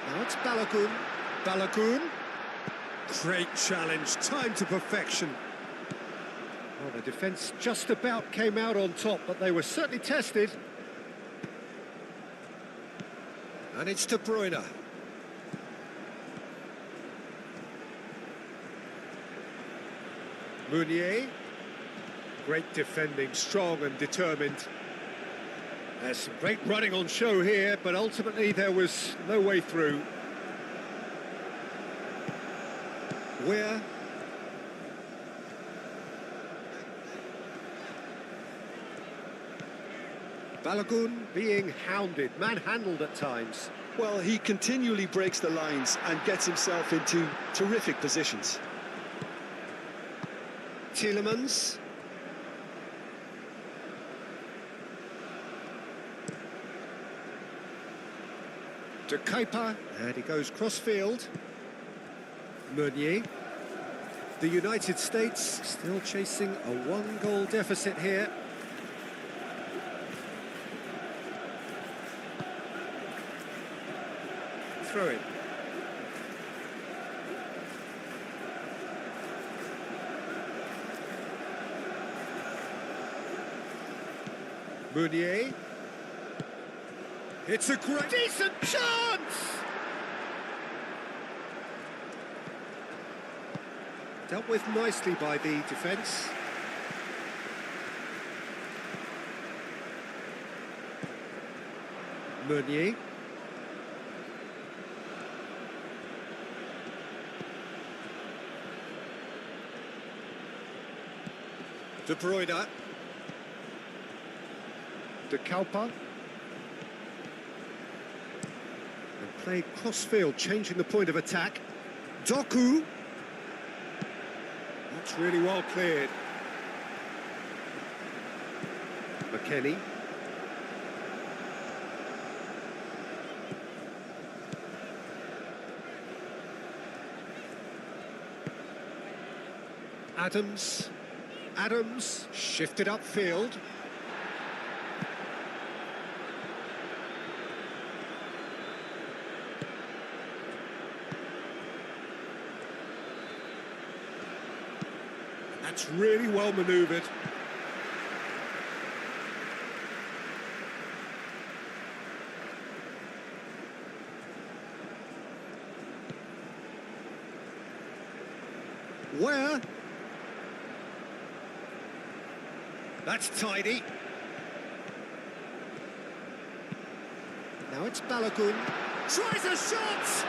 Now it's Balogun. Balogun. Great challenge, time to perfection. Well, the defence just about came out on top, but they were certainly tested. And it's De Bruyne. Meunier. Great defending, strong and determined. There's some great running on show here, but ultimately there was no way through. Where? Balogun being hounded, manhandled at times. Well, he continually breaks the lines and gets himself into terrific positions. Tielemans. De Kuiper, and he goes cross-field. Meunier. The United States still chasing a one-goal deficit here. Throw it. Meunier. It's a great, decent chance! Dealt with nicely by the defence. Meunier. De Bruyne. De Kuiper. And played cross-field, changing the point of attack. Doku. That's really well cleared. McKennie. Adams. Adams shifted upfield. That's really well manoeuvred. Where? That's tidy. Now it's Balogun. Tries a shot!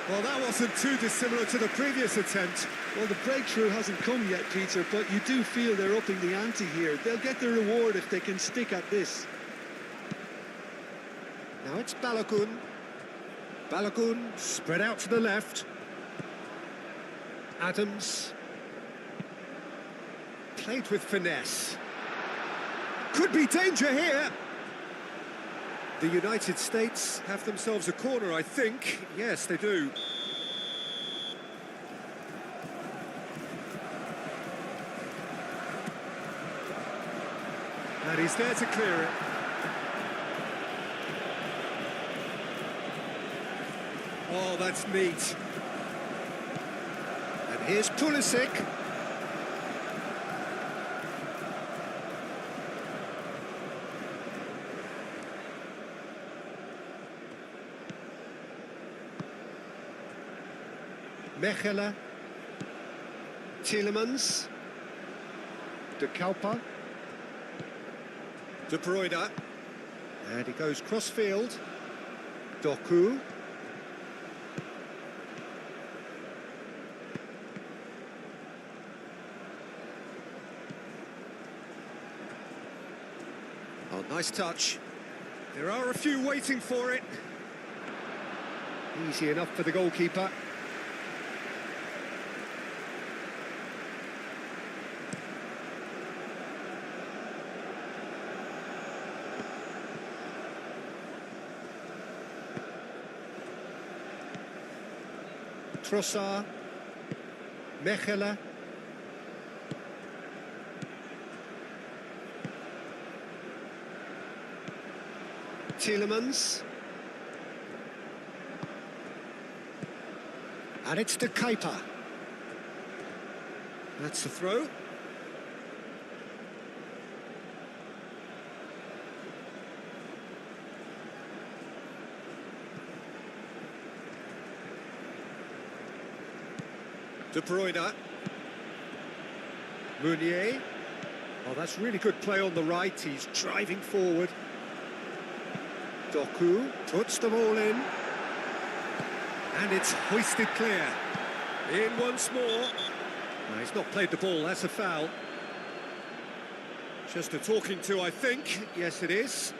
Well, that wasn't too dissimilar to the previous attempt. Well, the breakthrough hasn't come yet, Peter, but you do feel they're upping the ante here. They'll get the reward if they can stick at this. Now it's Balogun. Balogun spread out to the left. Adams. Played with finesse. Could be danger here. The United States have themselves a corner, I think. Yes, they do. And he's there to clear it. Oh, that's neat. And here's Pulisic. Mechelen, Tielemans, De Kalpa, De Bruyne, and he goes cross-field, Doku, oh, nice touch. There are a few waiting for it. Easy enough for the goalkeeper. Trossard, Mechelen, Tielemans, and it's De Kuiper. That's the throw. De Bruyne. Meunier. Oh, that's really good play on the right. He's driving forward. Doku puts them all in. And it's hoisted clear. In once more. No, he's not played the ball, that's a foul. Just a talking to, I think. Yes, it is.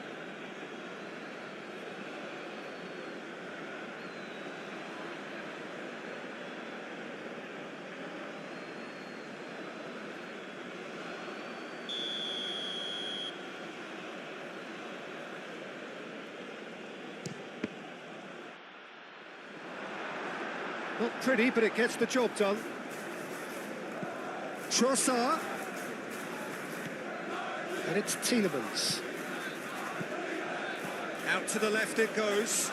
Not pretty, but it gets the job done. Trossard. And it's Tielemans. Out to the left it goes.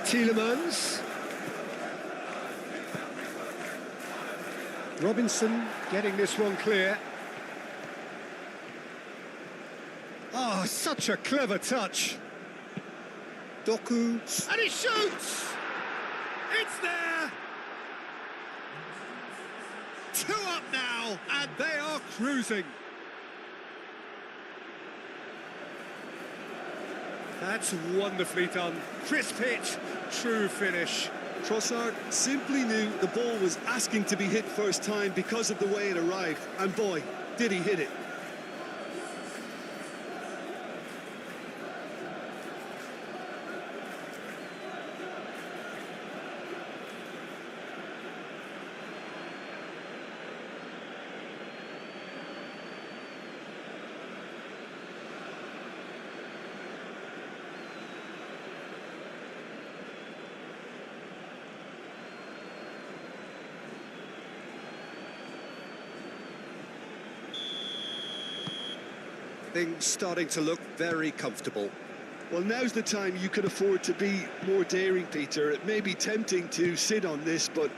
Tielemans. Robinson getting this one clear. Oh, such a clever touch. Doku, and he shoots! It's there! 2 up now, and they are cruising. That's wonderfully done. Crisp hit, true finish. Trossard simply knew the ball was asking to be hit first time because of the way it arrived, and boy, did he hit it. Things starting to look very comfortable. Well, now's the time you could afford to be more daring, Peter. It may be tempting to sit on this, but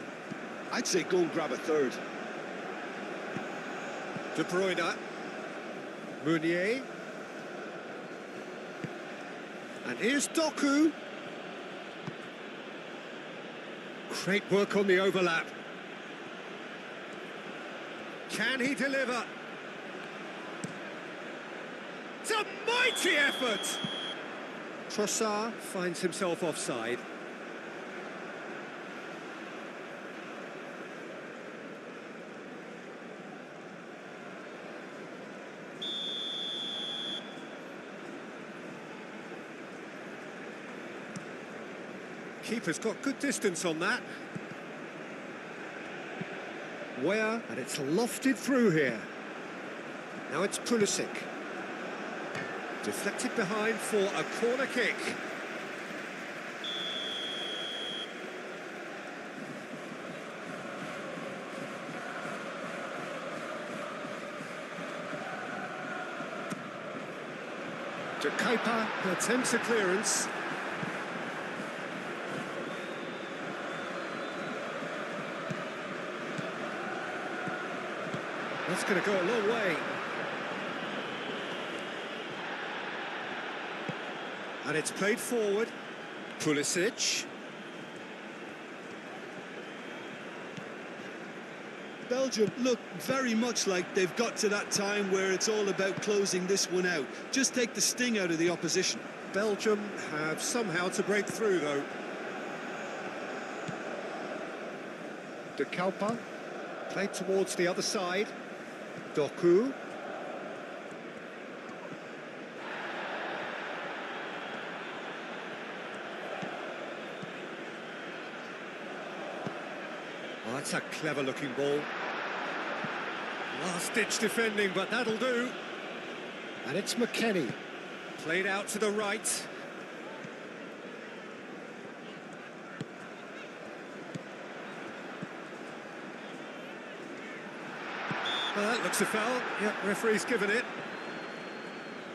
I'd say go and grab a third. De Bruyne. Meunier. And here's Doku. Great work on the overlap. Can he deliver? It's a mighty effort! Trossard finds himself offside. Keeper's got good distance on that. Where? And it's lofted through here. Now it's Pulisic. Deflected behind for a corner kick. De Kuiper attempts a clearance. That's going to go a long way. And it's played forward. Pulisic. Belgium look very much like they've got to that time where it's all about closing this one out. Just take the sting out of the opposition. Belgium have somehow to break through, though. De Kuiper played towards the other side. Doku. Oh, that's a clever-looking ball. Last-ditch defending, but that'll do. And it's McKennie. Played out to the right. Well, that looks a foul. Yep, referee's given it.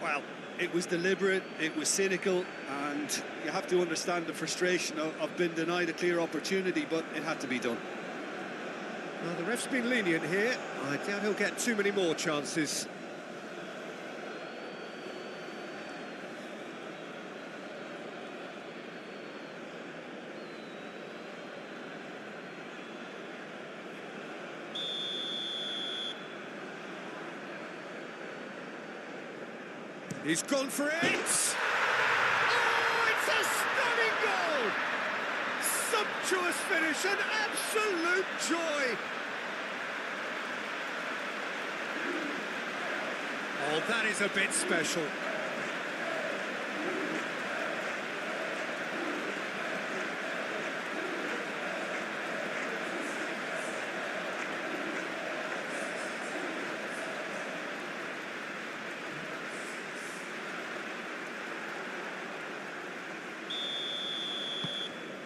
Well, it was deliberate, it was cynical, and you have to understand the frustration of being denied a clear opportunity, but it had to be done. Well, the ref's been lenient here. I doubt he'll get too many more chances. He's gone for it! Oh, it's a stunning goal! Sumptuous finish, an absolute joy! Oh, that is a bit special.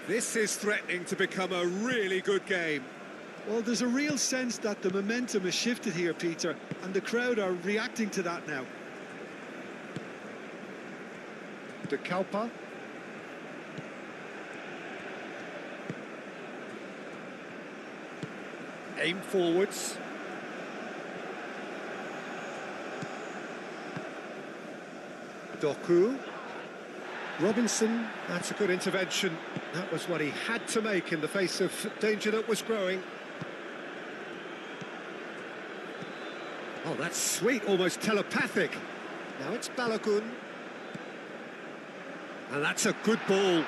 This is threatening to become a really good game. Well, there's a real sense that the momentum has shifted here, Peter, and the crowd are reacting to that now. De Kuiper. Aim forwards. Doku. Robinson, that's a good intervention. That was what he had to make in the face of danger that was growing. Oh, that's sweet, almost telepathic. Now it's Balogun. And that's a good ball.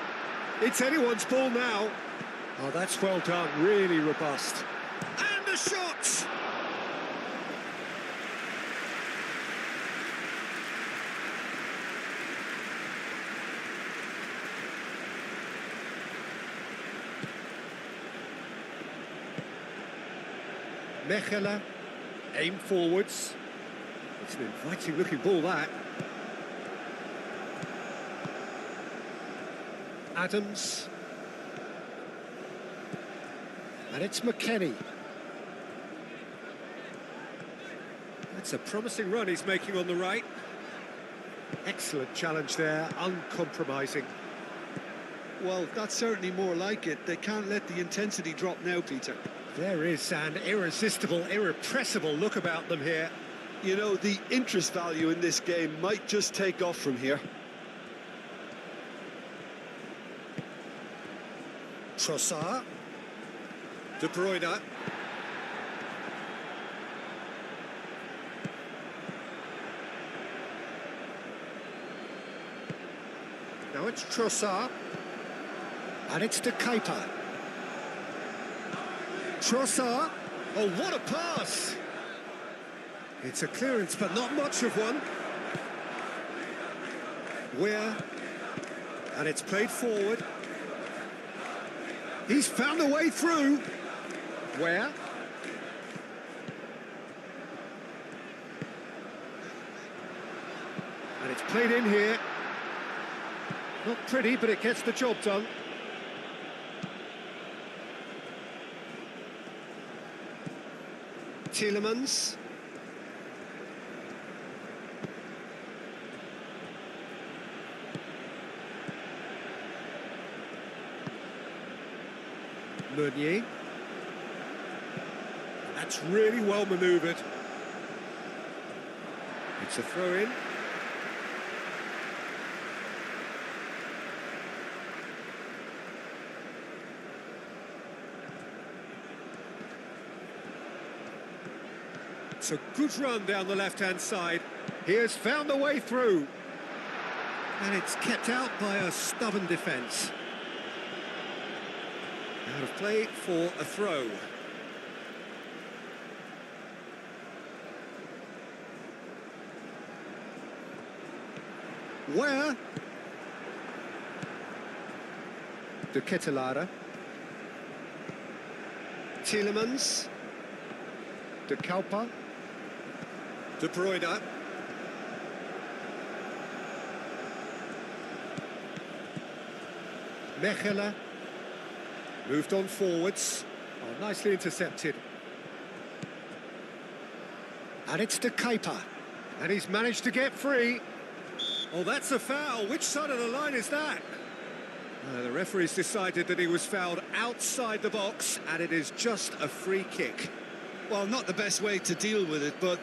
It's anyone's ball now. Oh, that's well done, really robust. And the shot! Mechelen, aim forwards. It's an inviting looking ball, that. Adams. And it's McKennie. That's a promising run he's making on the right. Excellent challenge there, uncompromising. Well, that's certainly more like it. They can't let the intensity drop now, Peter. There is an irresistible, irrepressible look about them here. You know, the interest value in this game might just take off from here. Trossard. De Bruyne. Now it's Trossard. And it's De Keeper. Trossard. Oh, what a pass! It's a clearance, but not much of one. Where? And it's played forward. He's found a way through. Where? And it's played in here. Not pretty, but it gets the job done. Tielemans. Meunier. That's really well manoeuvred. It's a throw-in. It's a good run down the left-hand side. He has found a way through. And it's kept out by a stubborn defence. Out of play for a throw. Where? De Ketelare. Tielemans. De Keeper. De Bruyne. Mechelen. Moved on forwards. Oh, nicely intercepted. And it's De Keeper. And he's managed to get free. Oh, that's a foul. Which side of the line is that? The referee's decided that he was fouled outside the box, and it is just a free kick. Well, not the best way to deal with it, but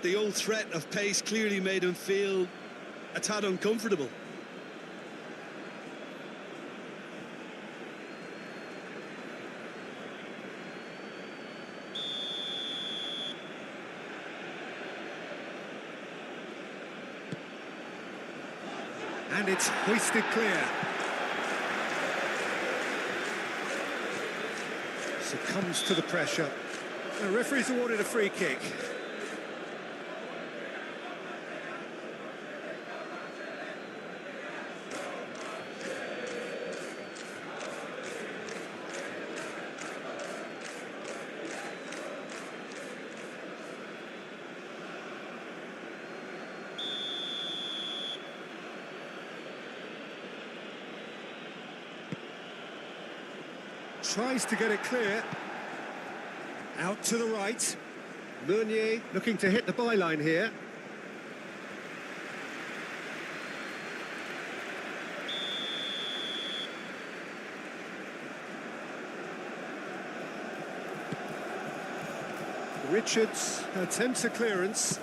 the old threat of pace clearly made him feel a tad uncomfortable. And it's hoisted clear. Succumbs to the pressure. The referee's awarded a free kick. Tries to get it clear. Out to the right. Meunier looking to hit the byline here. Richards attempts a clearance.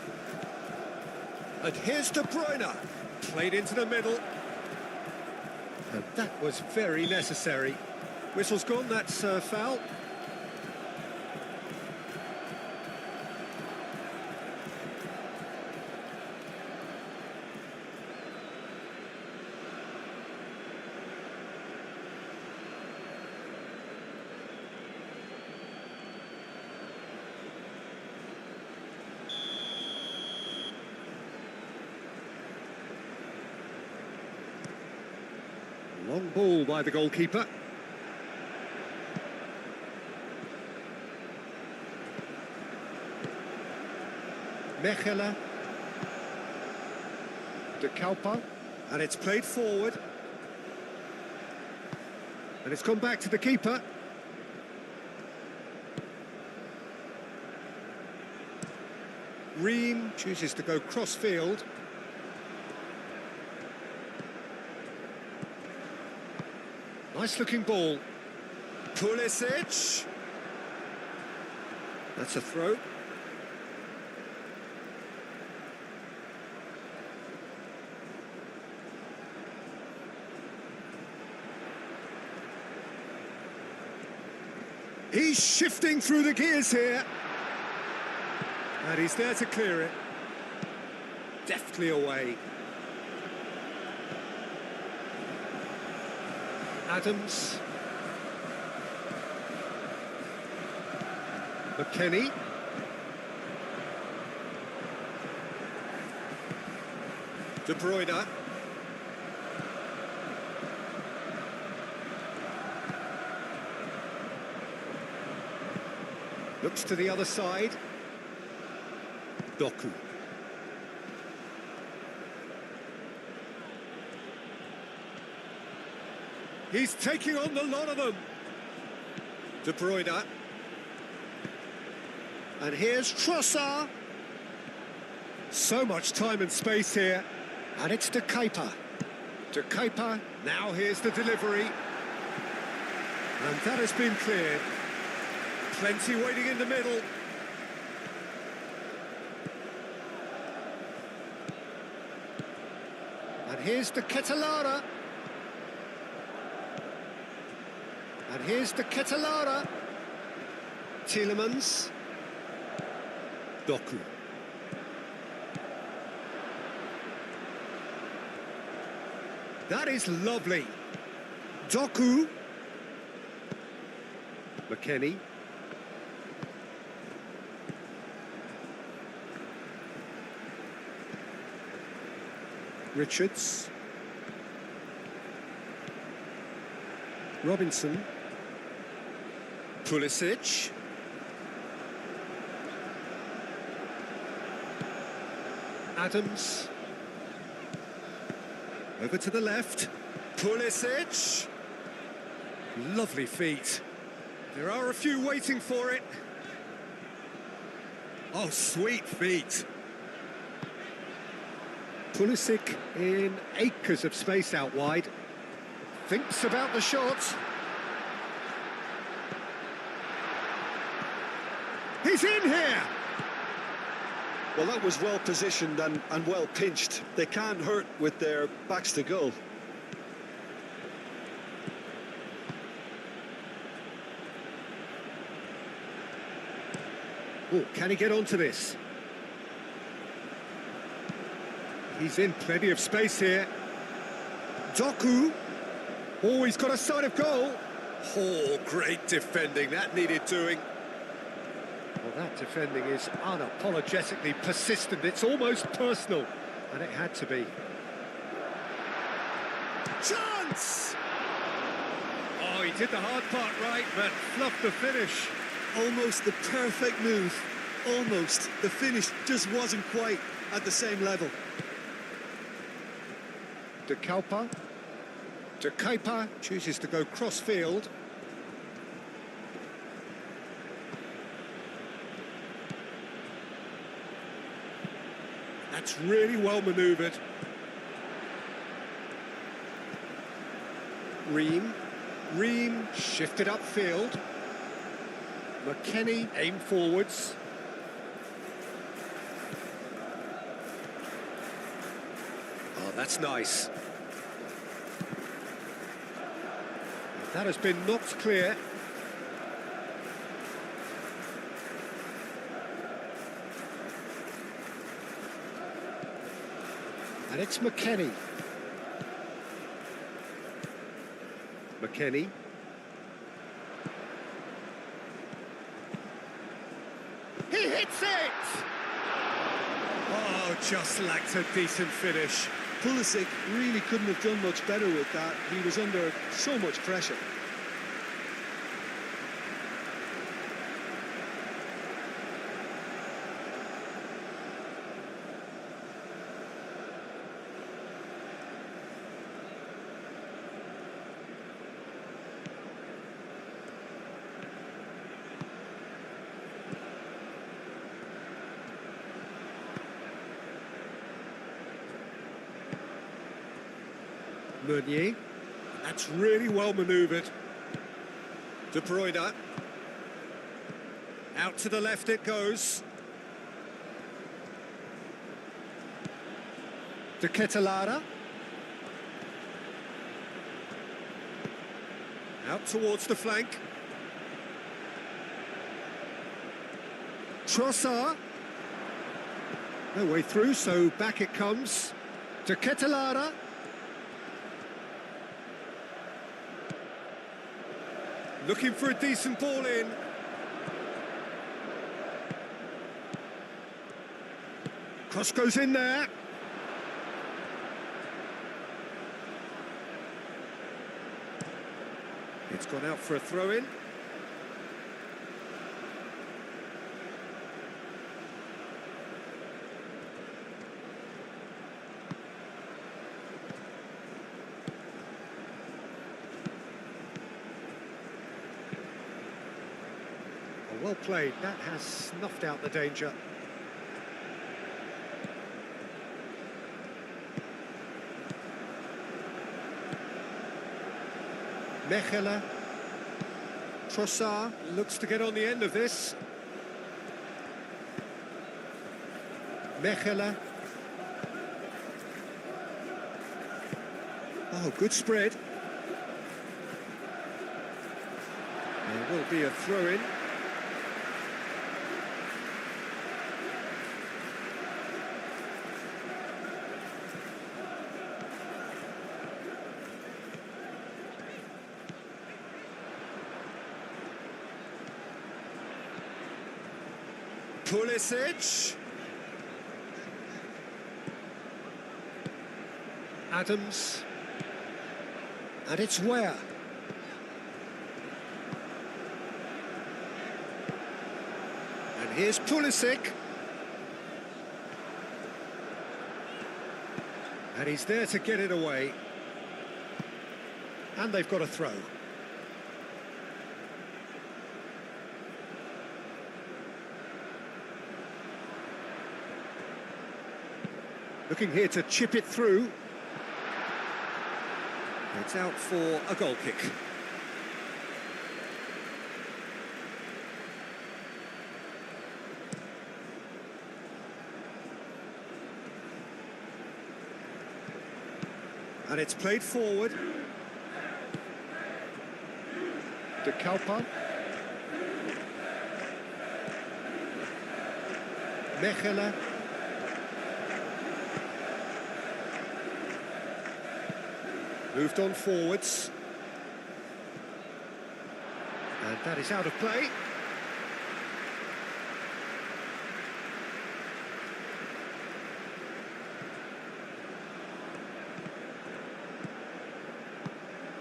And here's De Bruyne. Played into the middle. And that was very necessary. Whistle's gone, that's a foul. Long ball by the goalkeeper. Mechelen. De Keeper. And it's played forward. And it's gone back to the keeper. Ream chooses to go cross-field. Nice-looking ball. Pulisic. That's a throw. He's shifting through the gears here. And he's there to clear it. Deftly away. Adams. McKennie. De Bruyne. Looks to the other side. Doku. He's taking on the lot of them. De Bruyne. And here's Trossard. So much time and space here. And it's De Kuiper. De Kuiper. Now here's the delivery. And that has been cleared. Plenty waiting in the middle. And here's the Ketelara. And here's the Ketelara. Tielemans. Doku. That is lovely. Doku. McKennie. Richards. Robinson. Pulisic. Adams. Over to the left. Pulisic. Lovely feet. There are a few waiting for it. Oh, sweet feet. Pulisic in acres of space out wide. Thinks about the shot. He's in here! Well, that was well positioned and well pinched. They can't hurt with their backs to goal. Oh, can he get onto this? He's in plenty of space here. Doku. Oh, he's got a sight of goal. Oh, great defending. That needed doing. Well, that defending is unapologetically persistent. It's almost personal. And it had to be. Chance! Oh, he did the hard part right, but fluffed the finish. Almost the perfect move. Almost. The finish just wasn't quite at the same level. De Kuiper. De Kuiper chooses to go cross-field. That's really well manoeuvred. Ream shifted upfield. McKennie aimed forwards. Oh, that's nice. That has been knocked clear. And it's McKennie. McKennie. He hits it! Oh, just lacked a decent finish. Pulisic really couldn't have done much better with that. He was under so much pressure. Meunier, That's really well manoeuvred. De Bruyne. Out to the left it goes. De Ketelaere. Out towards the flank. Trossard. No way through, so back it comes. De Ketelaere. Looking for a decent ball in. Cross goes in there. It's gone out for a throw-in. Well played, that has snuffed out the danger. Mechelen. Trossard looks to get on the end of this. Mechelen. Oh, good spread. There will be a throw-in. Pulisic. Adams. And it's Weah. And here's Pulisic. And he's there to get it away. And they've got a throw. Looking here to chip it through. It's out for a goal kick. And it's played forward. De Kalpa. Mechelen. Moved on forwards. And that is out of play.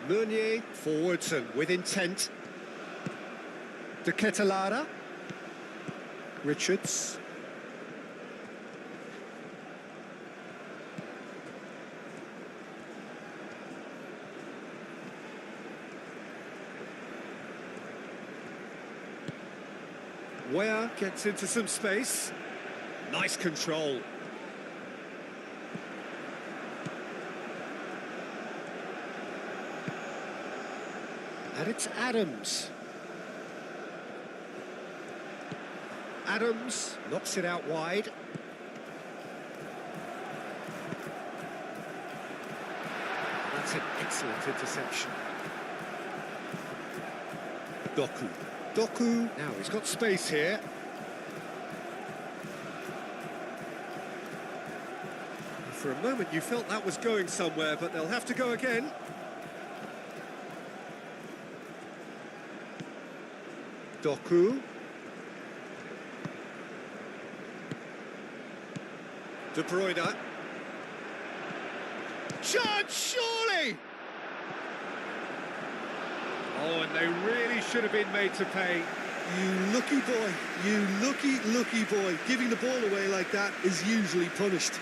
Meunier forwards and with intent. De Ketelaere. Richards. Weah gets into some space. Nice control. And it's Adams. Adams knocks it out wide. That's an excellent interception. Doku. Doku, now he's got space here. For a moment you felt that was going somewhere, but they'll have to go again. Doku. De Bruyne. Chance, surely! Oh, and they really should have been made to pay. You lucky boy, you lucky boy. Giving the ball away like that is usually punished.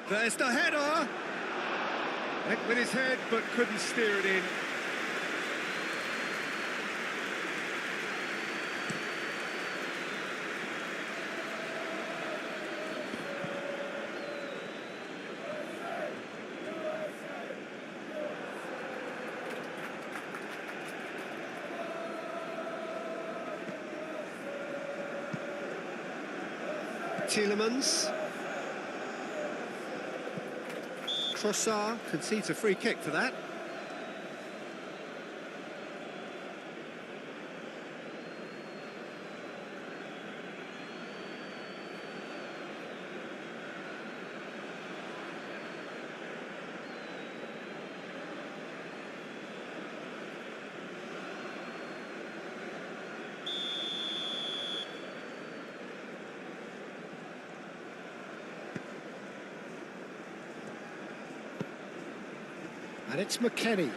There's the header! Went with his head, but couldn't steer it in. Tielemans. Trossard concedes a free kick for that. And it's McKennie.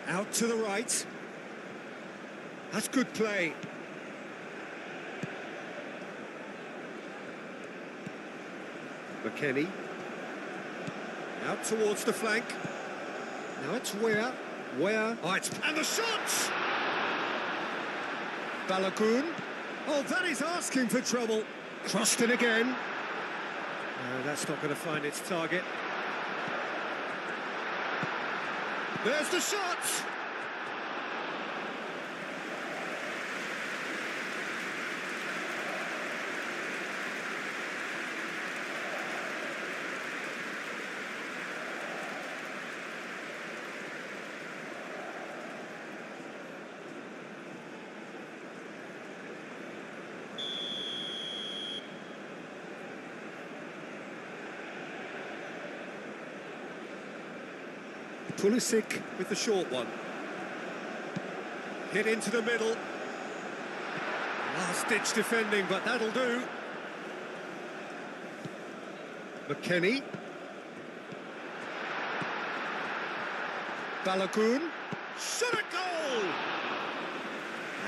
Out to the right. That's good play. McKennie. Out towards the flank. Now it's Weah. Weah. Oh, and the shot! Balogun. Oh, that is asking for trouble. Crossed in again. No, that's not going to find its target. There's the shot! Pulisic with the short one. Hit into the middle. Last-ditch defending, but that'll do. McKennie. Balogun. Shot a goal!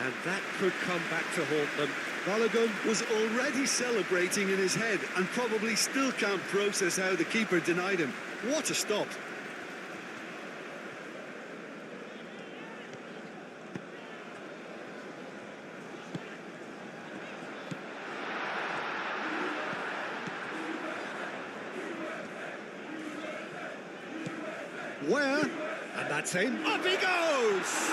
And that could come back to haunt them. Balogun was already celebrating in his head and probably still can't process how the keeper denied him. What a stop! Where? And that's him. Up he goes!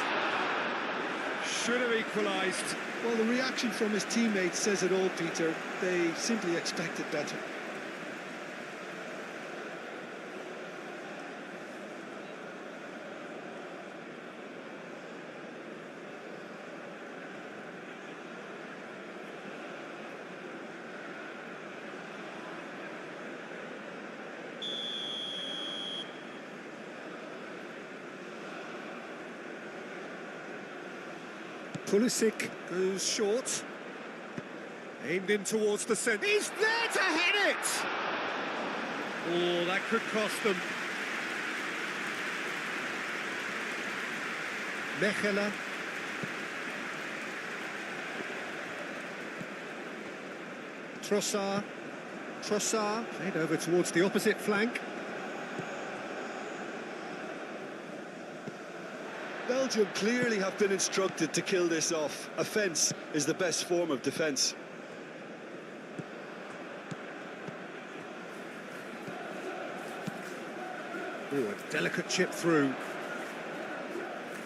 Should have equalised. Well, the reaction from his teammates says it all, Peter. They simply expected better. Pulisic goes short. Aimed in towards the centre. He's there to hit it! Oh, that could cost them. Mechelen. Trossard. Trossard. Played over towards the opposite flank. Belgium clearly have been instructed to kill this off. Offence is the best form of defence. Oh, a delicate chip through.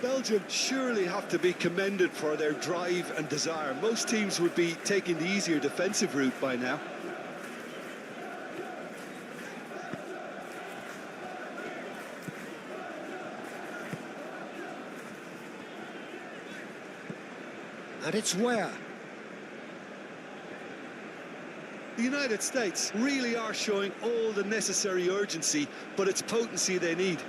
Belgium surely have to be commended for their drive and desire. Most teams would be taking the easier defensive route by now. And it's where? The United States really are showing all the necessary urgency, but it's potency they need.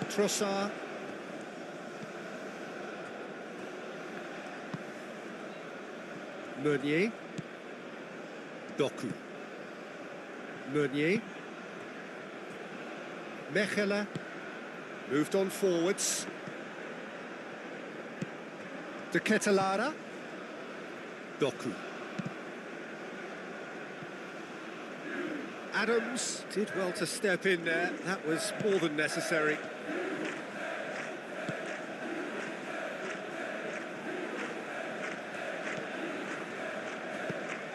Trossard. Meunier. Doku. Meunier. Mechelen. Moved on forwards. De Ketelaere. Doku. Adams did well to step in there. That was more than necessary.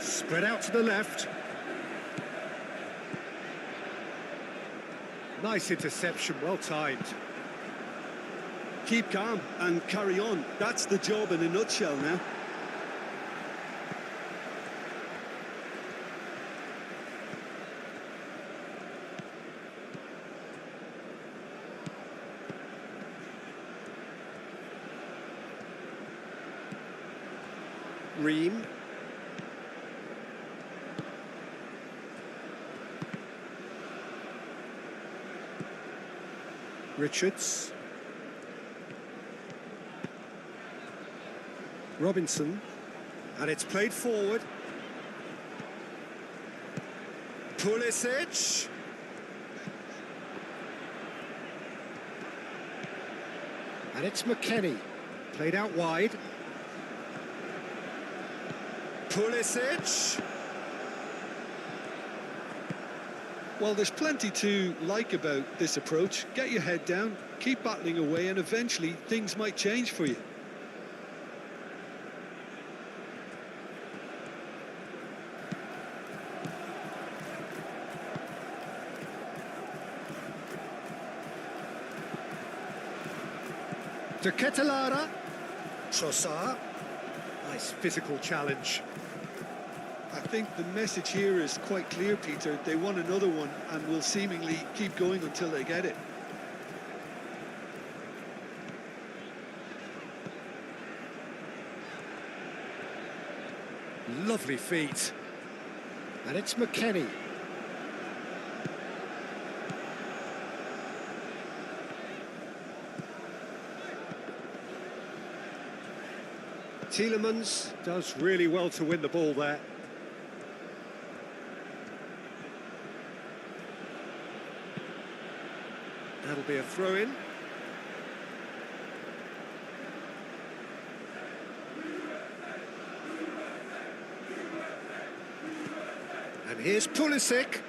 Spread out to the left. Nice interception, well timed. Keep calm and carry on. That's the job in a nutshell now. Ream. Richards. Robinson. And it's played forward. Pulisic. And it's McKennie. Played out wide. Pulisic. Well, there's plenty to like about this approach. Get your head down, keep battling away, and eventually things might change for you. De Ketelaere. Trossard. Nice physical challenge. I think the message here is quite clear, Peter. They want another one and will seemingly keep going until they get it. Lovely feet. And it's McKennie. Tielemans does really well to win the ball there. That'll be a throw-in. And here's Pulisic.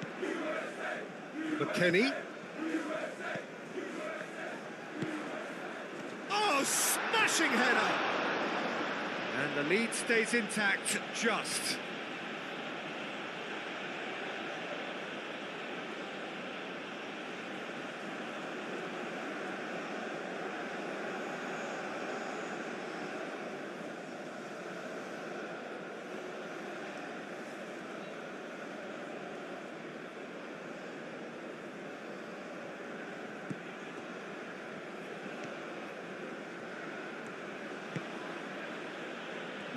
McKennie. Oh, smashing header! And the lead stays intact, just.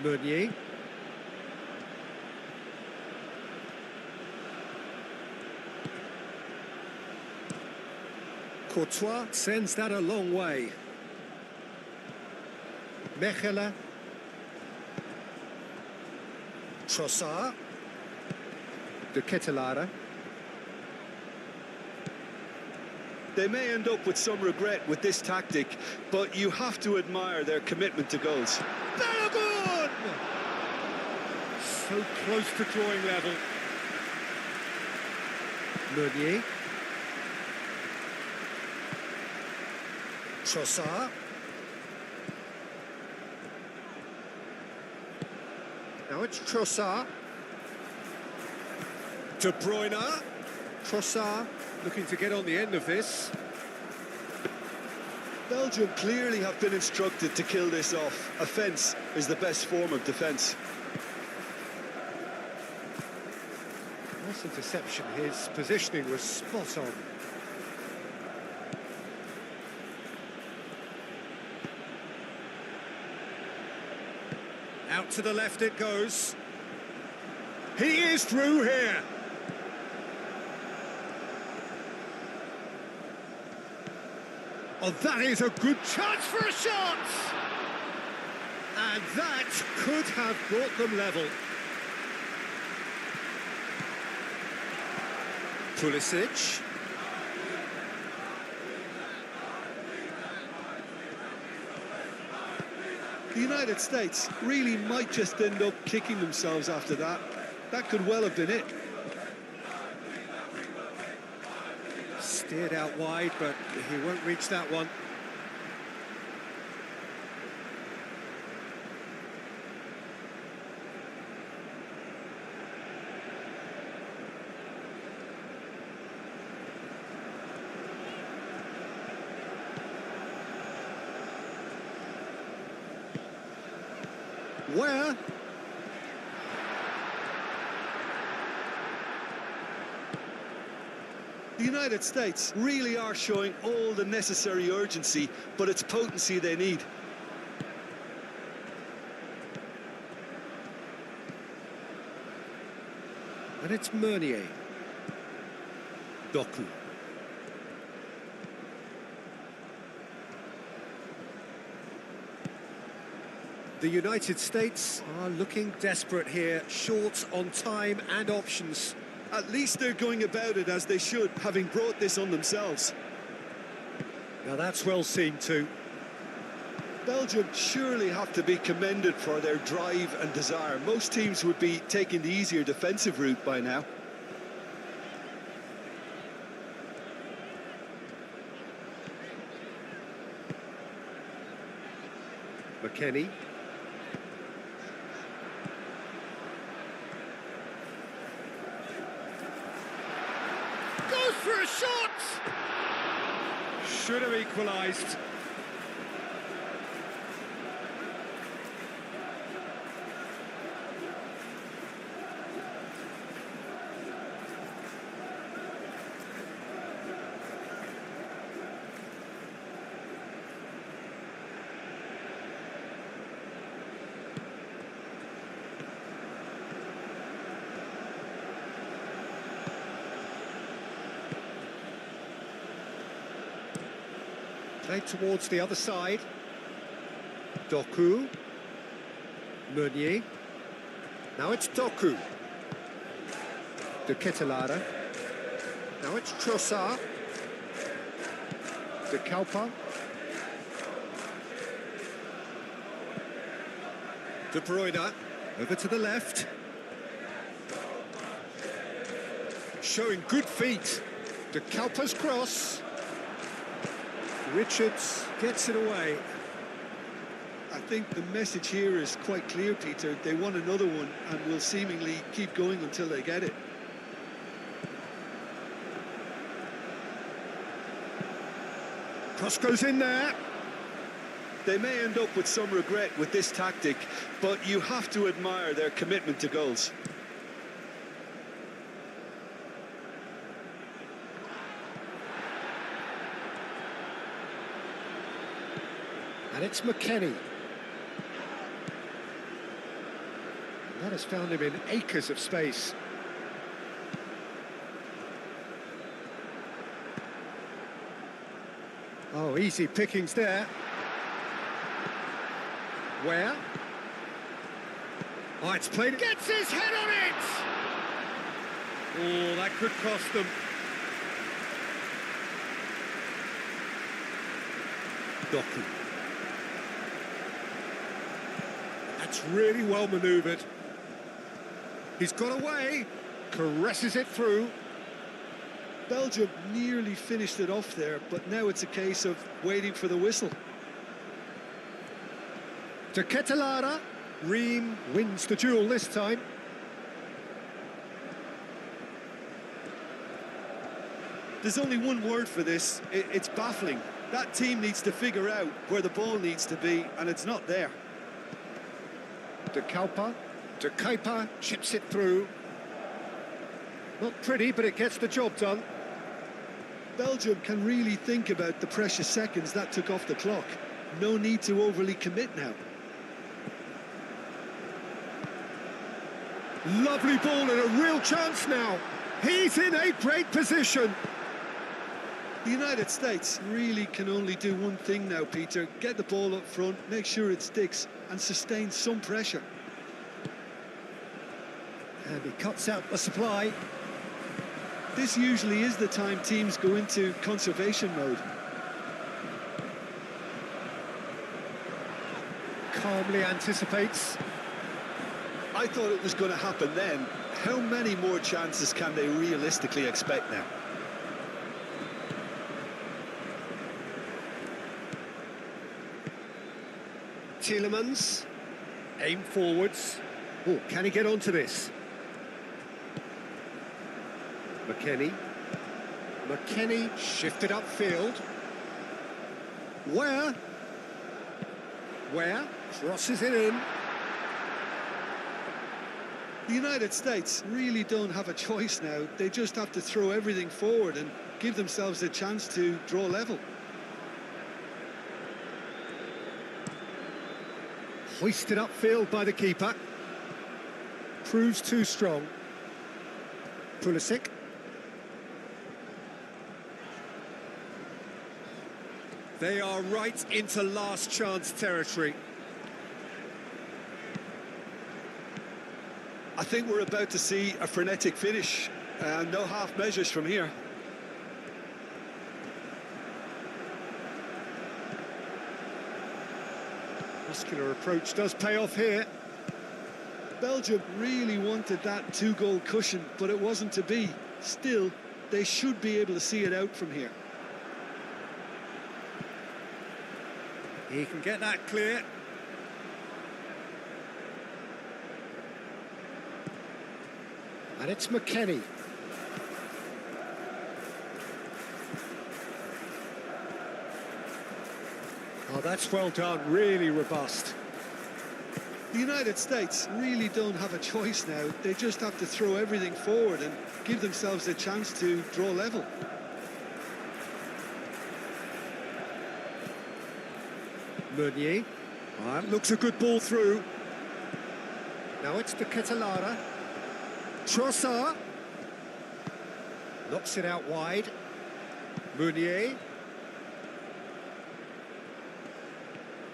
Meunier. Courtois sends that a long way. Mechelen. Trossard. De Ketelaere. They may end up with some regret with this tactic, but you have to admire their commitment to goals. Balogun! So close to drawing level. Meunier. Trossard. Now it's Trossard. De Bruyne. Trossard looking to get on the end of this. Belgium clearly have been instructed to kill this off. Offence is the best form of defence. Nice interception. His positioning was spot on. Out to the left it goes. He is through here. Oh, that is a good chance for a shot! And that could have brought them level. Pulisic. The United States really might just end up kicking themselves after that. That could well have been it. Steered out wide, but he won't reach that one. Where? The United States really are showing all the necessary urgency, but it's potency they need. And it's Meunier. Doku. The United States are looking desperate here, short on time and options. At least they're going about it as they should, having brought this on themselves. Now that's well seen too. Belgium surely have to be commended for their drive and desire. Most teams would be taking the easier defensive route by now. McKennie. Goes for a shot! Should have equalised. Played towards the other side. Doku. Meunier. Now it's Doku. De Ketelaere. Now it's Trossard. De Kalpa. De Bruyne. Over to the left. Showing good feet. De Kalpa's cross. Richards gets it away. I think the message here is quite clear, Peter. They want another one and will seemingly keep going until they get it. Cross goes in there. They may end up with some regret with this tactic, but you have to admire their commitment to goals. And it's McKennie. That has found him in acres of space. Oh, easy pickings there. Where? Oh, it's played. Gets his head on it! Oh, that could cost them. Doku. That's really well manoeuvred. He's got away, caresses it through. Belgium nearly finished it off there, but now it's a case of waiting for the whistle. De Ketelaere. Ream wins the duel this time. There's only one word for this, it's baffling. That team needs to figure out where the ball needs to be, and it's not there. De Kalpa. De Kuiper chips it through. Not pretty, but it gets the job done. Belgium can really think about the precious seconds that took off the clock. No need to overly commit now. Lovely ball and a real chance now. He's in a great position. The United States really can only do one thing now, Peter. Get the ball up front, make sure it sticks, and sustain some pressure. And he cuts out the supply. This usually is the time teams go into conservation mode. Calmly anticipates. I thought it was going to happen then. How many more chances can they realistically expect now? Tielemans. Aim forwards. Oh, can he get onto this? McKennie. McKennie shifted upfield. Where crosses it in. The United States really don't have a choice now. They just have to throw everything forward and give themselves a chance to draw level. Hoisted upfield by the keeper. Proves too strong. Pulisic. They are right into last chance territory. I think we're about to see a frenetic finish. No half measures from here. Muscular approach does pay off here. Belgium really wanted that two-goal cushion, but it wasn't to be. Still, they should be able to see it out from here. He can get that clear. And it's McKennie. Oh, that's well done, really robust. The United States really don't have a choice now. They just have to throw everything forward and give themselves a chance to draw level. Meunier. Oh, that looks a good ball through. Now it's the Ketelara. Trossard. Knocks it out wide. Meunier.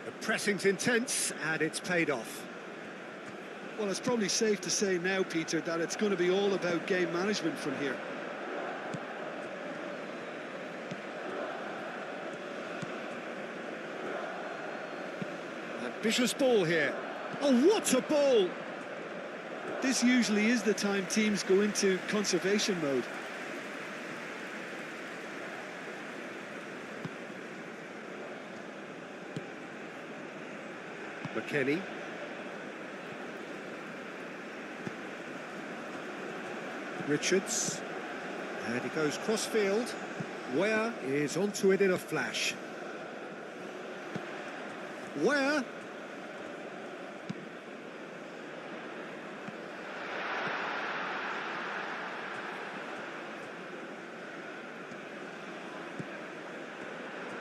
The pressing's intense and it's paid off. Well, it's probably safe to say now, Peter, that it's going to be all about game management from here. Ambitious ball here. Oh, what a ball! This usually is the time teams go into conservation mode. McKennie. Richards. And he goes cross-field. Where is onto it in a flash. Where?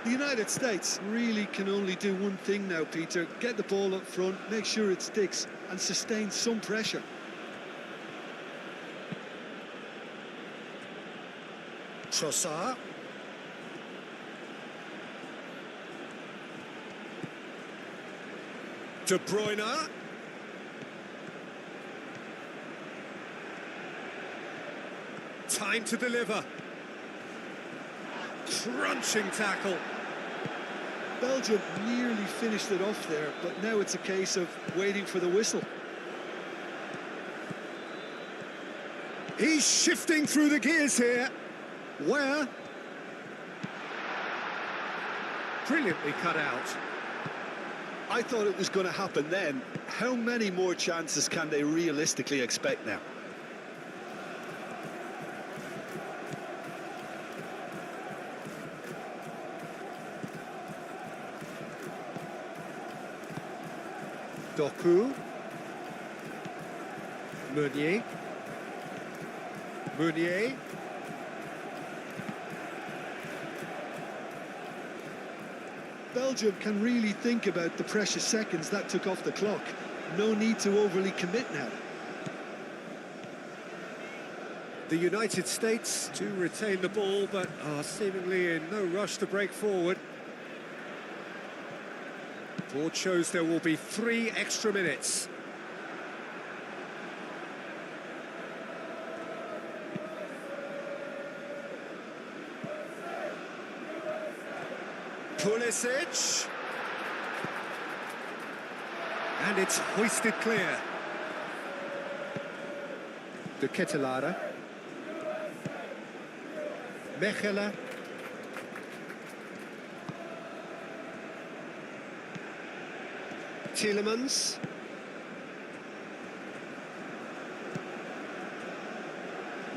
The United States really can only do one thing now, Peter. Get the ball up front, make sure it sticks, and sustain some pressure. Trossard. De Bruyne. Time to deliver. Crunching tackle. Belgium nearly finished it off there, but now it's a case of waiting for the whistle. He's shifting through the gears here. Where? Brilliantly cut out. I thought it was going to happen then. How many more chances can they realistically expect now? Doku. Meunier. Meunier. Belgium can really think about the precious seconds that took off the clock. No need to overly commit now. The United States do retain the ball, but are seemingly in no rush to break forward. Board shows there will be 3 extra minutes. Pulisic. And it's hoisted clear. De Ketelara. Mechelen. Tielemans.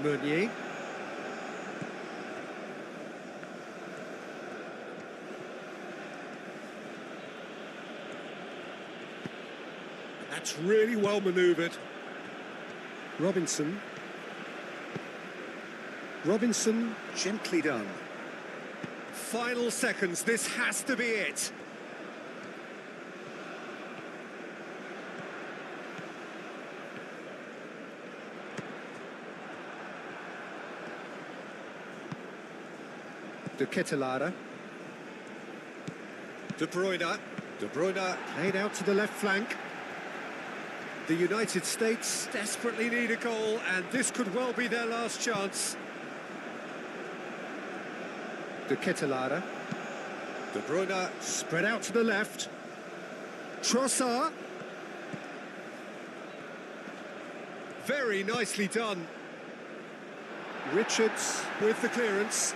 Meunier. That's really well manoeuvred. Robinson. Robinson, gently done. Final seconds, this has to be it. De Ketelaere. De Bruyne. De Bruyne played out to the left flank. The United States desperately need a goal, and this could well be their last chance. De Ketelaere. De Bruyne spread out to the left. Trossard. Very nicely done. Richards with the clearance.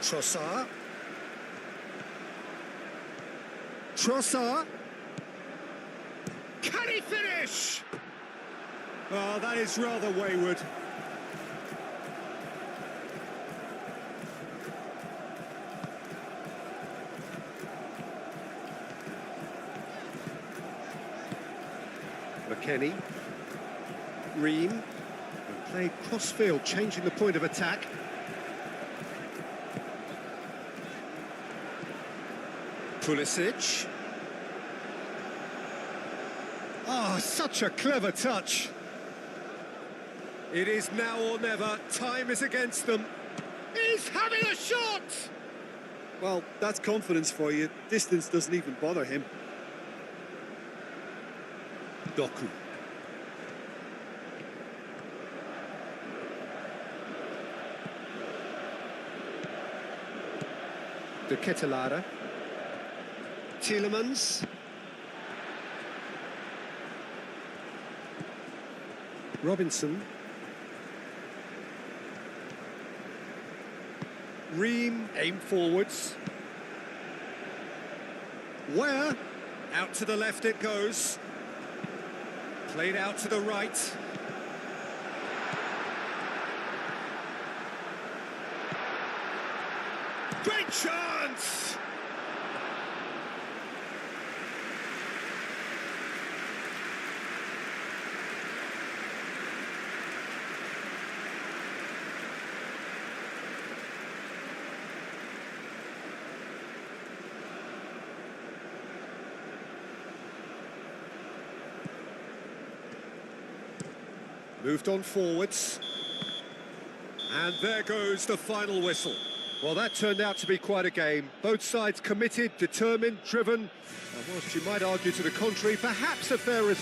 Trossard. Trossard. Can he finish? Oh, that is rather wayward. McKennie. Ream. And played cross-field, changing the point of attack. Pulisic. Oh, such a clever touch. It is now or never. Time is against them. He's having a shot! Well, that's confidence for you. Distance doesn't even bother him. Doku. De Ketelaere. Tielemans. Robinson. Ream, aim forwards. Where? Out to the left it goes. Played out to the right. Great chance! Moved on forwards. And there goes the final whistle. Well, that turned out to be quite a game. Both sides committed, determined, driven. And whilst you might argue to the contrary, perhaps a fair result.